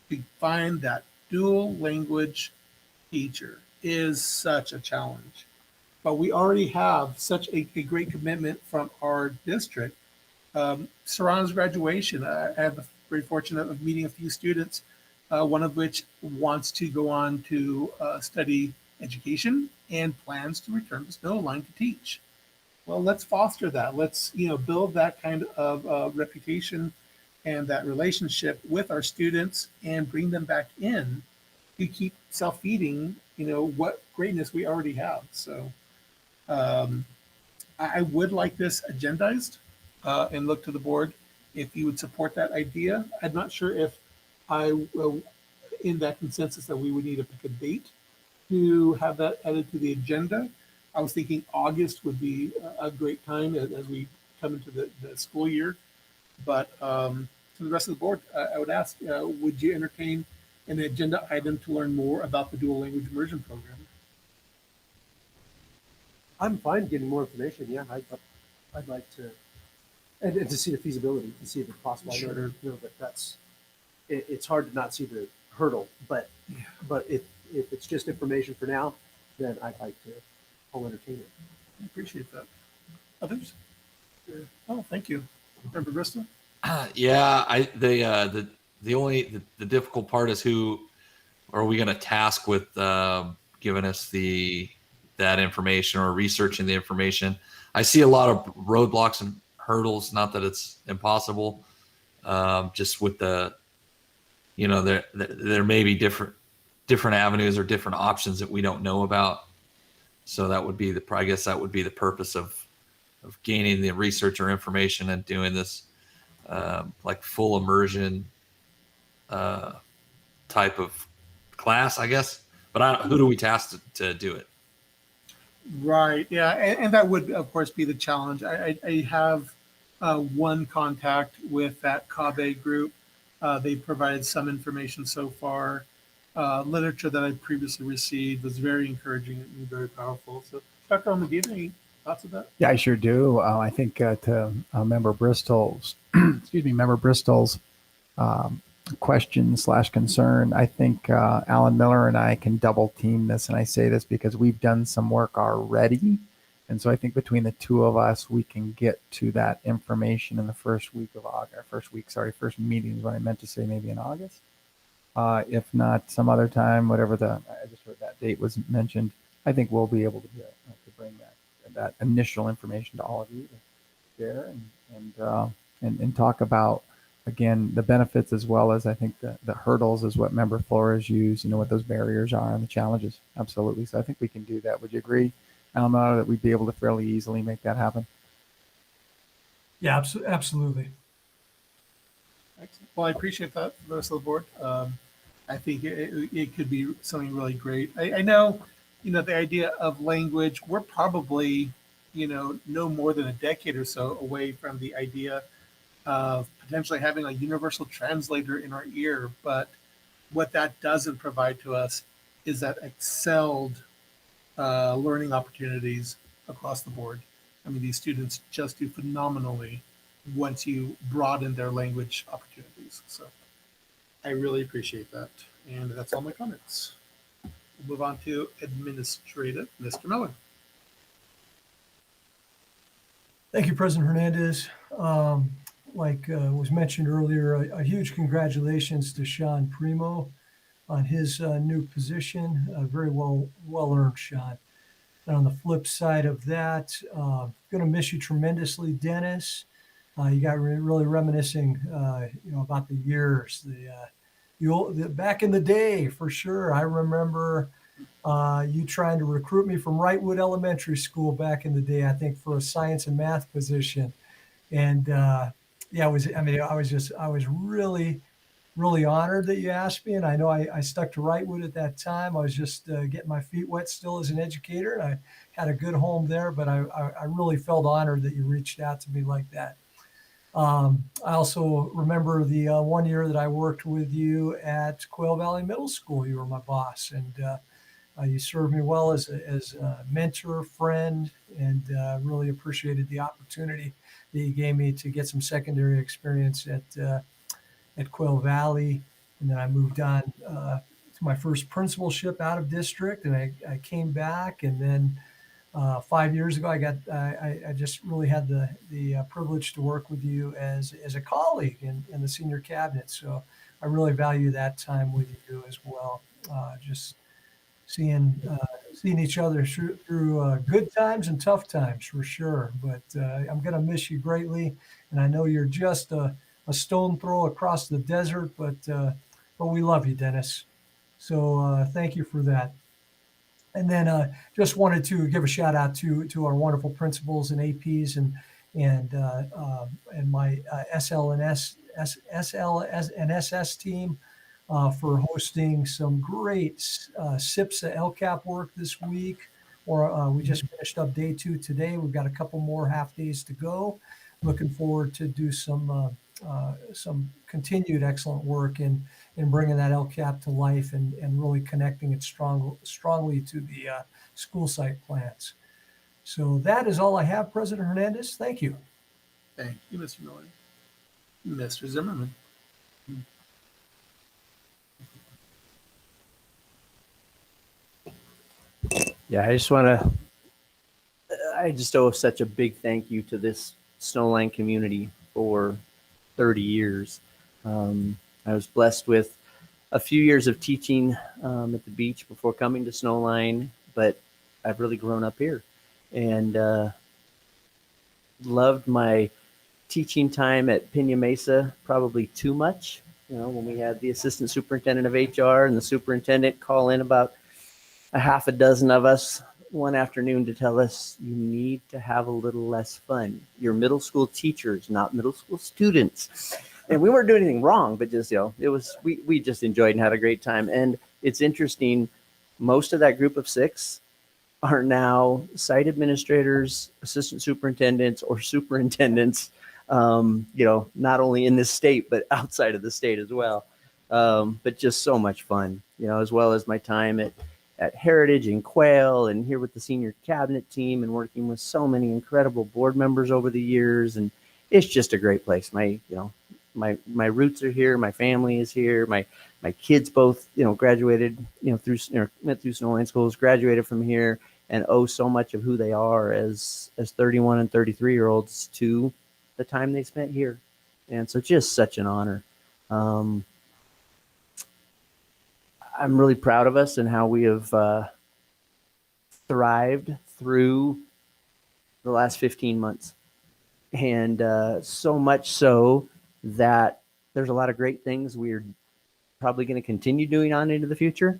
To find that dual language teacher is such a challenge. But we already have such a great commitment from our district. Serrano's graduation, I have the great fortune of meeting a few students, one of which wants to go on to study education and plans to return to Snowline to teach. Well, let's foster that. Let's build that kind of reputation and that relationship with our students and bring them back in to keep self-feeding, what greatness we already have. So I would like this agendized and look to the board if you would support that idea. I'm not sure if in that consensus that we would need to pick a date to have that added to the agenda. I was thinking August would be a great time as we come into the school year. But to the rest of the board, I would ask, would you entertain an agenda item to learn more about the dual language immersion program? I'm fine getting more information. Yeah, I'd like to, and to see the feasibility, to see if it's possible. Sure. I know that it's hard to not see the hurdle, but if it's just information for now, then I'd like to. I'll entertain it. I appreciate that. Others? Oh, thank you. Member Bristol? Yeah, the difficult part is who are we going to task with giving us that information or researching the information. I see a lot of roadblocks and hurdles, not that it's impossible, just with there may be different avenues or different options that we don't know about. So that would be I guess that would be the purpose of gaining the research or information and doing this like full immersion type of class, I guess. But who do we task to do it? Right. Yeah. And that would, of course, be the challenge. I have one contact with that CABE group. They provided some information so far. Literature that I previously received was very encouraging and very powerful. So, Dr. Olman, do you have any thoughts of that? Yeah, I sure do. I think to Member Bristol's, Member Bristol's question / concern, I think Alan Miller and I can double team this, and I say this because we've done some work already, and so I think between the two of us, we can get to that information in the first week of August. First meeting is what I meant to say, maybe in August. If not some other time, whatever I just heard that date was mentioned, I think we'll be able to bring that initial information to all of you to share and talk about, again, the benefits as well as I think the hurdles is what Member Flores used, what those barriers are and the challenges. Absolutely. So I think we can do that. Would you agree, Alma, that we'd be able to fairly easily make that happen? Yeah, absolutely. Excellent. Well, I appreciate that, the rest of the board. I think it could be something really great. I know, the idea of language, we're probably, no more than a decade or so away from the idea of potentially having a universal translator in our ear. But what that doesn't provide to us is that excelled learning opportunities across the board. I mean, these students just do phenomenally once you broaden their language opportunities. So I really appreciate that. And that's all my comments. We'll move on to administrative. Mr. Miller. Thank you, President Hernandez. Like was mentioned earlier, a huge congratulations to Sean Primo on his new position. Very well earned, Sean. And on the flip side of that, going to miss you tremendously, Dennis. You got really reminiscing, about the years, the back in the day, for sure. I remember you trying to recruit me from Wrightwood Elementary School back in the day, I think, for a science and math position. And I was really really honored that you asked me. And I know I stuck to Wrightwood at that time. I was just getting my feet wet still as an educator. And I had a good home there, but I really felt honored that you reached out to me like that. I also remember the 1 year that I worked with you at Quail Valley Middle School. You were my boss, and you served me well as a mentor, friend, and really appreciated the opportunity that you gave me to get some secondary experience at Quail Valley. And then I moved on to my first principalship out of district, and I came back, and then 5 years ago, I just really had the privilege to work with you as a colleague in the senior cabinet. So I really value that time with you as well. Just seeing each other through good times and tough times for sure. But I'm going to miss you greatly, and I know you're just a stone throw across the desert, but we love you, Dennis. So thank you for that. And then just wanted to give a shout out to our wonderful principals and APs and my SLS and SS team for hosting some great SIPSA LCAP work this week. We just finished up day 2 today. We've got a couple more half days to go. Looking forward to do some continued excellent work in bringing that LCAP to life and really connecting it strongly to the school site plans. So that is all I have, President Hernandez. Thank you. Thank you, Mr. Miller. Mr. Zimmerman. Yeah, I just owe such a big thank you to this Snowline community for 30 years. I was blessed with a few years of teaching at the beach before coming to Snowline, but I've really grown up here and loved my teaching time at Pena Mesa probably too much. You know, when we had the assistant superintendent of HR and the superintendent call in about a half a dozen of us one afternoon to tell us you need to have a little less fun. You're middle school teachers, not middle school students. And we weren't doing anything wrong, but just, we just enjoyed and had a great time. And it's interesting, most of that group of 6 are now site administrators, assistant superintendents, or superintendents, not only in this state, but outside of the state as well. But just so much fun, as well as my time at Heritage and Quail and here with the senior cabinet team and working with so many incredible board members over the years. And it's just a great place. My roots are here. My family is here. My kids both, graduated, went through Snowline schools, graduated from here, and owe so much of who they are as 31 and 33-year-olds to the time they spent here. And so just such an honor. I'm really proud of us and how we have thrived through the last 15 months. And so much so that there's a lot of great things we're probably going to continue doing on into the future,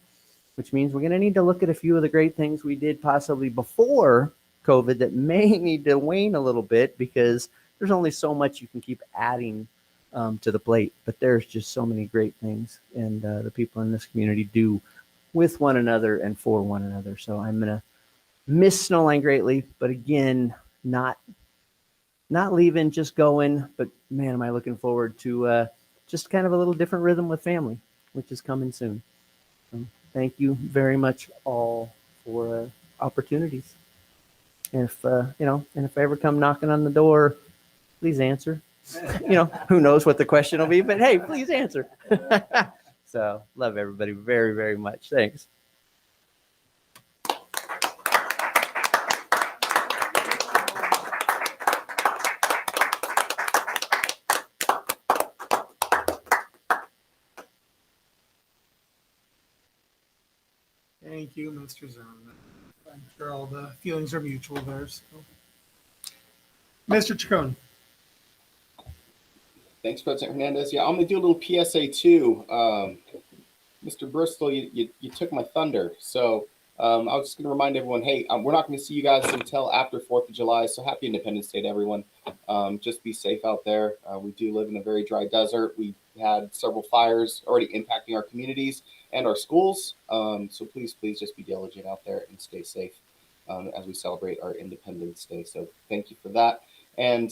which means we're going to need to look at a few of the great things we did possibly before COVID that may need to wane a little bit because there's only so much you can keep adding to the plate, but there's just so many great things and the people in this community do with one another and for one another. So I'm going to miss Snowline greatly, but again, not leaving, just going, but man, am I looking forward to just kind of a little different rhythm with family, which is coming soon. So thank you very much all for opportunities. And if, and if I ever come knocking on the door, please answer. Who knows what the question will be, but hey, please answer. So love everybody very, very much. Thanks. Thank you, Mr. Zimmerman. I'm sure all the feelings are mutual there. So. Mr. Chacon. Thanks, President Hernandez. Yeah, I'm going to do a little PSA too. Mr. Bristol, you took my thunder. So I was just going to remind everyone, hey, we're not going to see you guys until after 4th of July. So happy Independence Day to everyone. Just be safe out there. We do live in a very dry desert. We had several fires already impacting our communities and our schools. So please just be diligent out there and stay safe as we celebrate our Independence Day. So thank you for that. And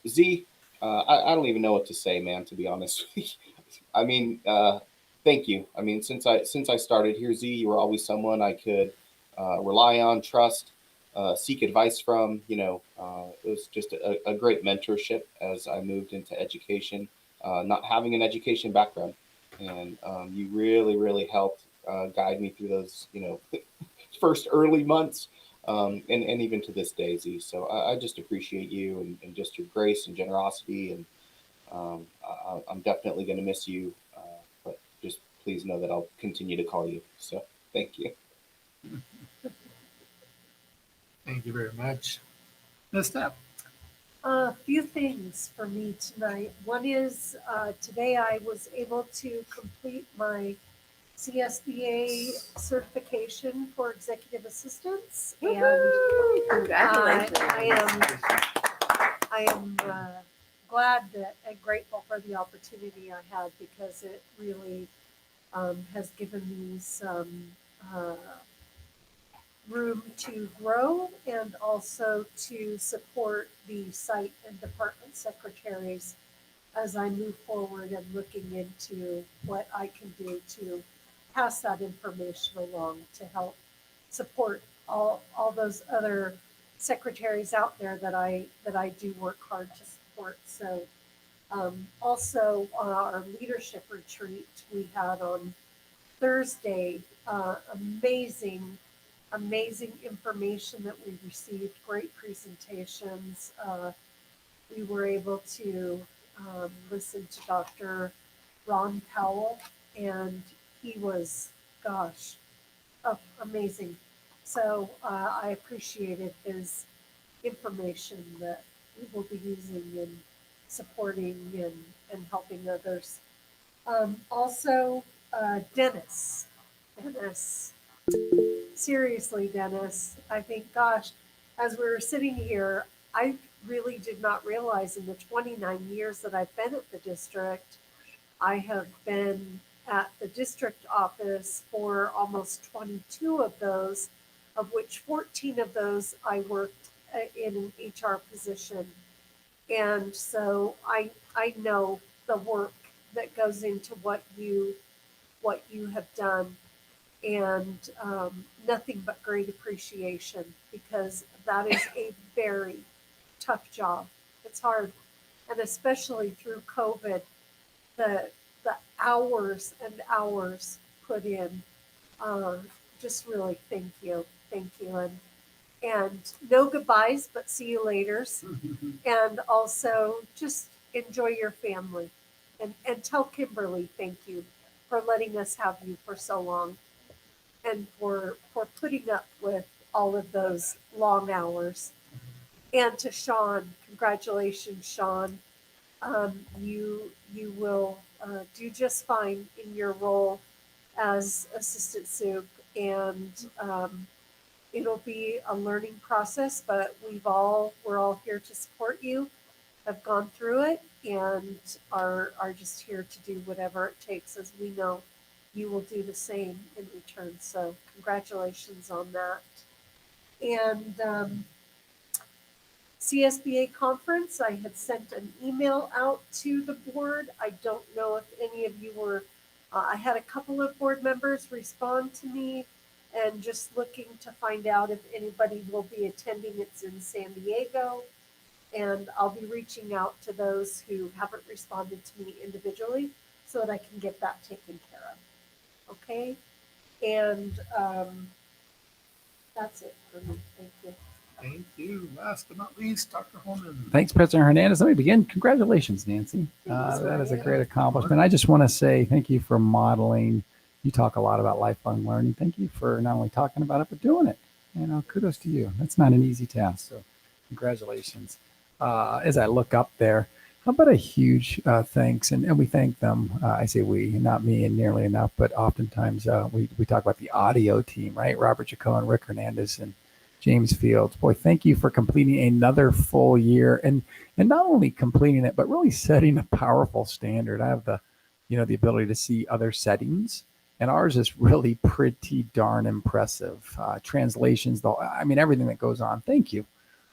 Z, I don't even know what to say, man, to be honest. I mean, thank you. I mean, since I started here, Z, you were always someone I could rely on, trust, seek advice from. It was just a great mentorship as I moved into education, not having an education background. And you really helped guide me through those, first early months, and even to this day, Z. So I just appreciate you and just your grace and generosity. And I'm definitely going to miss you, but just please know that I'll continue to call you. So thank you. Thank you very much. Ms. Stepp. A few things for me tonight. One is today I was able to complete my CSBA certification for executive assistants, and Congratulations. I am glad that and grateful for the opportunity I had, because it really has given me some room to grow and also to support the site and department secretaries as I move forward and looking into what I can do to pass that information along to help support all those other secretaries out there that I do work hard to support. So also our leadership retreat we had on Thursday, amazing information that we received, great presentations. We were able to listen to Dr. Ron Powell, and he was, amazing. So I appreciated his information that we will be using in supporting and helping others. Also, Dennis, seriously, Dennis, I think, as we were sitting here, I really did not realize in the 29 years that I've been at the district, I have been at the district office for almost 22 of those, of which 14 of those I worked in an HR position. And so I know the work that goes into what you have done, and nothing but great appreciation, because that is a very tough job. It's hard, and especially through COVID, the hours and hours put in. Just really thank you, and no goodbyes, but see you laters, and also just enjoy your family, and tell Kimberly thank you for letting us have you for so long, and for putting up with all of those long hours. And to Sean, congratulations, Sean. You will do just fine in your role as assistant soup, and it'll be a learning process, but we're all here to support you, have gone through it, and are just here to do whatever it takes, as we know you will do the same in return. So congratulations on that. And CSBA conference, I had sent an email out to the board. I don't know if any of you were, I had a couple of board members respond to me, and just looking to find out if anybody will be attending. It's in San Diego, and I'll be reaching out to those who haven't responded to me individually so that I can get that taken care of. Okay? And that's it for me. Thank you. Thank you. Last but not least, Dr. Holman. Thanks, President Hernandez. Let me begin. Congratulations, Nancy. That is a great accomplishment. I just want to say thank you for modeling. You talk a lot about lifelong learning. Thank you for not only talking about it, but doing it. Kudos to you. That's not an easy task. So congratulations. As I look up there, how about a huge thanks? And we thank them. I say we, not me and nearly enough, but oftentimes we talk about the audio team, right? Robert Jacob, Rick Hernandez, and James Fields. Boy, thank you for completing another full year, and not only completing it, but really setting a powerful standard. I have the the ability to see other settings. And ours is really pretty darn impressive. Translations, though, I mean, everything that goes on. Thank you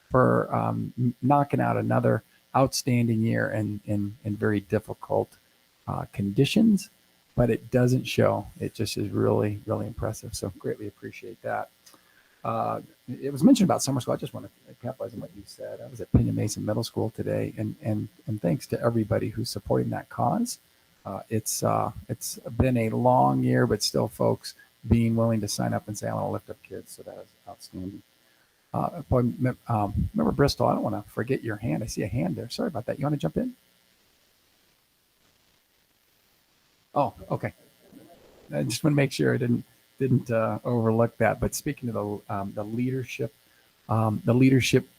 for knocking out another outstanding year in very difficult conditions, but it doesn't show. It just is really, really impressive. So greatly appreciate that. It was mentioned about summer school. I just want to capitalize on what you said. I was at Pinion Mason Middle School today, and thanks to everybody who's supporting that cause. It's been a long year, but still, folks being willing to sign up and say, I want to lift up kids. So that is outstanding. Remember Bristol, I don't want to forget your hand. I see a hand there. Sorry about that. You want to jump in? Oh, okay. I just want to make sure I didn't overlook that. But speaking of the leadership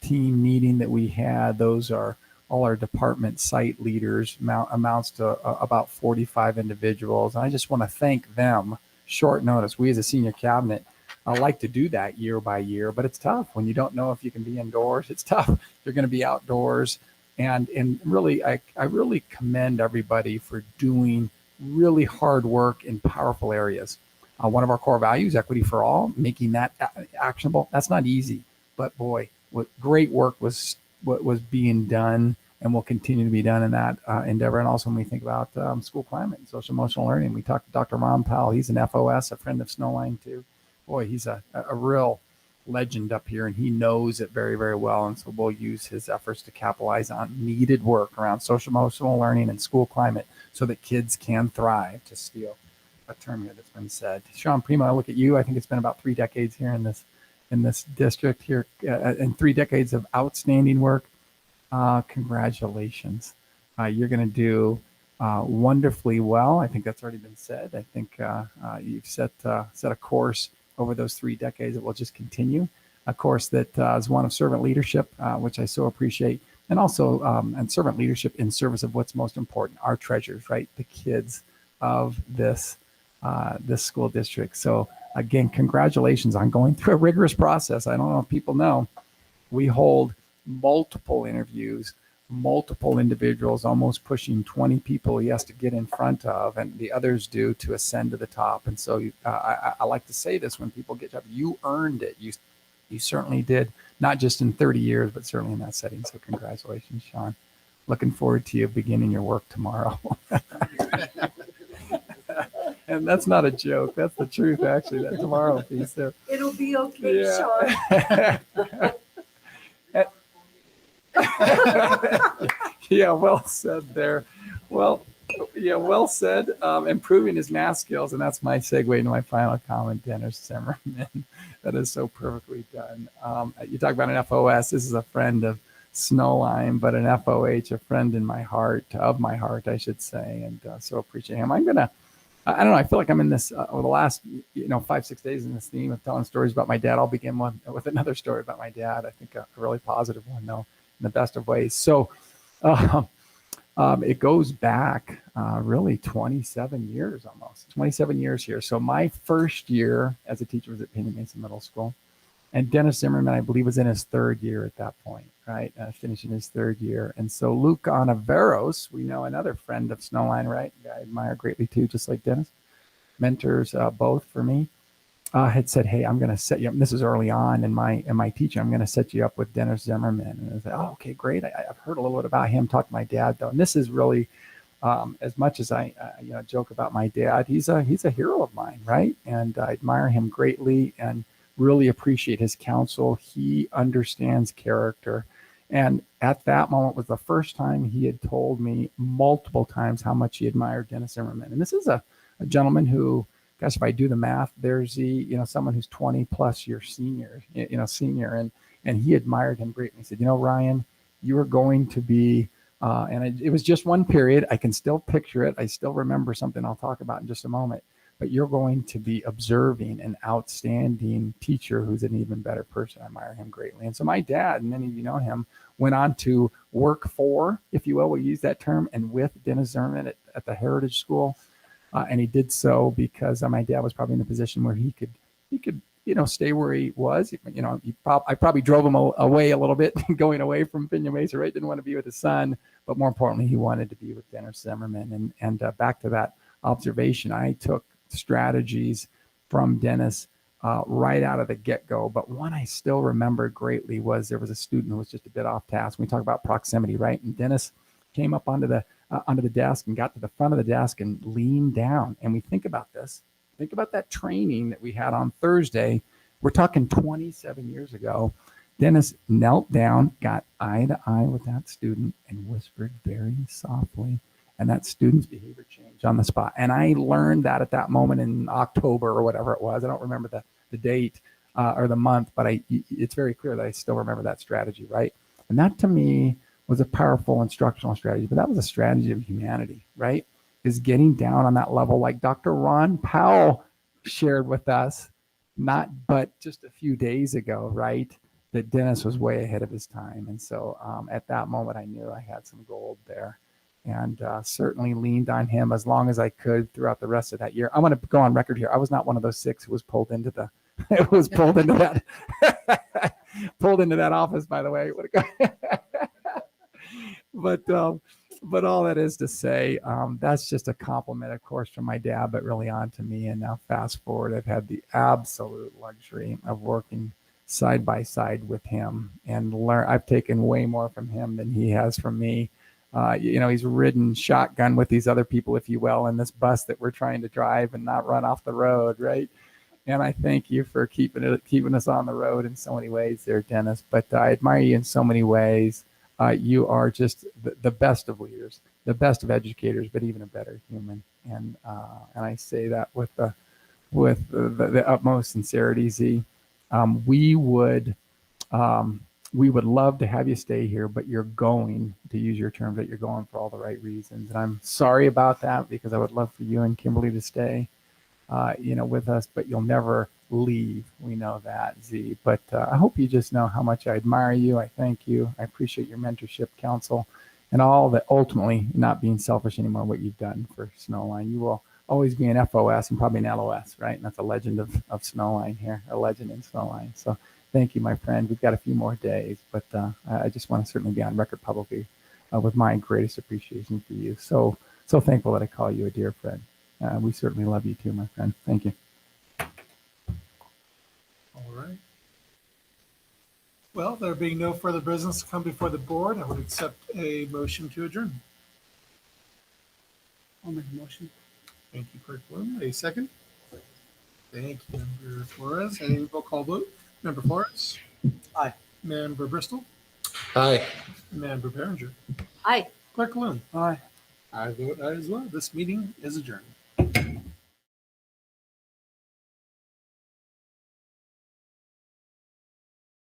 team meeting that we had, those are all our department site leaders, amounts to about 45 individuals. And I just want to thank them. Short notice. We as a senior cabinet like to do that year by year, but it's tough when you don't know if you can be indoors. It's tough. You're going to be outdoors. And really, I really commend everybody for doing really hard work in powerful areas. One of our core values, equity for all, making that actionable. That's not easy, but boy, what great work was being done and will continue to be done in that endeavor. And also when we think about school climate and social emotional learning, we talked to Dr. Ron Powell. He's an FOS, a friend of Snowline too. Boy, he's a real legend up here, and he knows it very, very well. And so we'll use his efforts to capitalize on needed work around social emotional learning and school climate so that kids can thrive, to steal a term here that's been said. Sean Primo, I look at you. I think it's been about 3 decades here in this district here, and 3 decades of outstanding work. Congratulations. You're going to do wonderfully well. I think that's already been said. I think you've set a course over those 3 decades that will just continue. A course that is one of servant leadership, which I so appreciate, and also and servant leadership in service of what's most important, our treasures, right? The kids of this school district. So again, congratulations on going through a rigorous process. I don't know if people know, we hold multiple interviews, multiple individuals, almost pushing 20 people he has to get in front of, and the others do to ascend to the top. And so I like to say this when people get up, you earned it. You certainly did, not just in 30 years, but certainly in that setting. So congratulations, Sean. Looking forward to you beginning your work tomorrow. And that's not a joke. That's the truth, actually, that tomorrow piece there. It'll be okay, Yeah. Sean. Yeah, well said there. Well, yeah, well said. Improving his math skills, and that's my segue into my final comment, Dennis Zimmerman. That is so perfectly done. You talk about an FOS. This is a friend of Snowline, but an FOH, a friend in my heart, of my heart, I should say, and so appreciate him. I don't know. I feel like I'm in this over the last 5-6 days in this theme of telling stories about my dad. I'll begin with another story about my dad. I think a really positive one, though, in the best of ways. So it goes back really 27 years almost, 27 years here. So my first year as a teacher was at Pinion Mason Middle School. And Dennis Zimmerman, I believe, was in his 3rd year at that point, right? Finishing his 3rd year. And so Luke Onaveros, we know another friend of Snowline, right? I admire greatly too, just like Dennis. Mentors both for me. Had said, hey, I'm going to set you up. And this is early on in my teaching. I'm going to set you up with Dennis Zimmerman. And I said, oh, okay, great. I've heard a little bit about him. Talk to my dad, though. And this is really, as much as I joke about my dad, he's a hero of mine, right? And I admire him greatly and really appreciate his counsel. He understands character. And at that moment was the first time he had told me multiple times how much he admired Dennis Zimmerman. And this is a gentleman who, gosh, if I do the math, there's someone who's 20 plus year senior, and he admired him greatly. He said, Ryan, you are going to be, it was just one period. I can still picture it. I still remember something I'll talk about in just a moment, but you're going to be observing an outstanding teacher who's an even better person. I admire him greatly. And so my dad, and many of you know him, went on to work for, if you will, we'll use that term, and with Dennis Zimmerman at the Heritage School. And he did so because my dad was probably in a position where he could stay where he was. I probably drove him away a little bit, going away from Pinyon Mesa, right? Didn't want to be with his son, but more importantly, he wanted to be with Dennis Zimmerman. And back to that observation, I took strategies from Dennis right out of the get-go. But one I still remember greatly was there was a student who was just a bit off task. We talk about proximity, right? And Dennis came up onto the desk and got to the front of the desk and leaned down. And we think about this. Think about that training that we had on Thursday. We're talking 27 years ago. Dennis knelt down, got eye to eye with that student, and whispered very softly. And that student's behavior changed on the spot. And I learned that at that moment in October or whatever it was. I don't remember the date or the month, but it's very clear that I still remember that strategy, right? And that to me was a powerful instructional strategy, but that was a strategy of humanity, right? Is getting down on that level, like Dr. Ron Powell shared with us, but just a few days ago, right? That Dennis was way ahead of his time. And so at that moment, I knew I had some gold there, and certainly leaned on him as long as I could throughout the rest of that year. I'm going to go on record here. I was not one of those 6 who was pulled into pulled into that office, by the way. But all that is to say, that's just a compliment, of course, from my dad, but really on to me. And now fast forward, I've had the absolute luxury of working side by side with him and learn. I've taken way more from him than he has from me. He's ridden shotgun with these other people, if you will, in this bus that we're trying to drive and not run off the road, right? And I thank you for keeping us on the road in so many ways there, Dennis. But I admire you in so many ways. You are just the best of leaders, the best of educators, but even a better human. And I say that with the utmost sincerity, Z. We would love to have you stay here, but you're going, to use your terms, that you're going for all the right reasons. And I'm sorry about that, because I would love for you and Kimberly to stay, with us, but you'll never leave. We know that, Z. But I hope you just know how much I admire you. I thank you. I appreciate your mentorship, counsel, and all that, ultimately not being selfish anymore, what you've done for Snowline. You will always be an FOS and probably an LOS, right? And that's a legend of Snowline here, a legend in Snowline. So thank you, my friend. We've got a few more days, but I just want to certainly be on record publicly with my greatest appreciation for you. So thankful that I call you a dear friend. We certainly love you too, my friend. Thank you. All right. Well, there being no further business to come before the board, I would accept a motion to adjourn. I'll make a motion. Thank you, Clerk Bloom. A second? Thank you, Member Flores. A roll call vote. Member Flores? Aye. Member Bristol? Hi. Member Behringer? Aye. Clerk Bloom? Aye. I vote aye as well. This meeting is adjourned.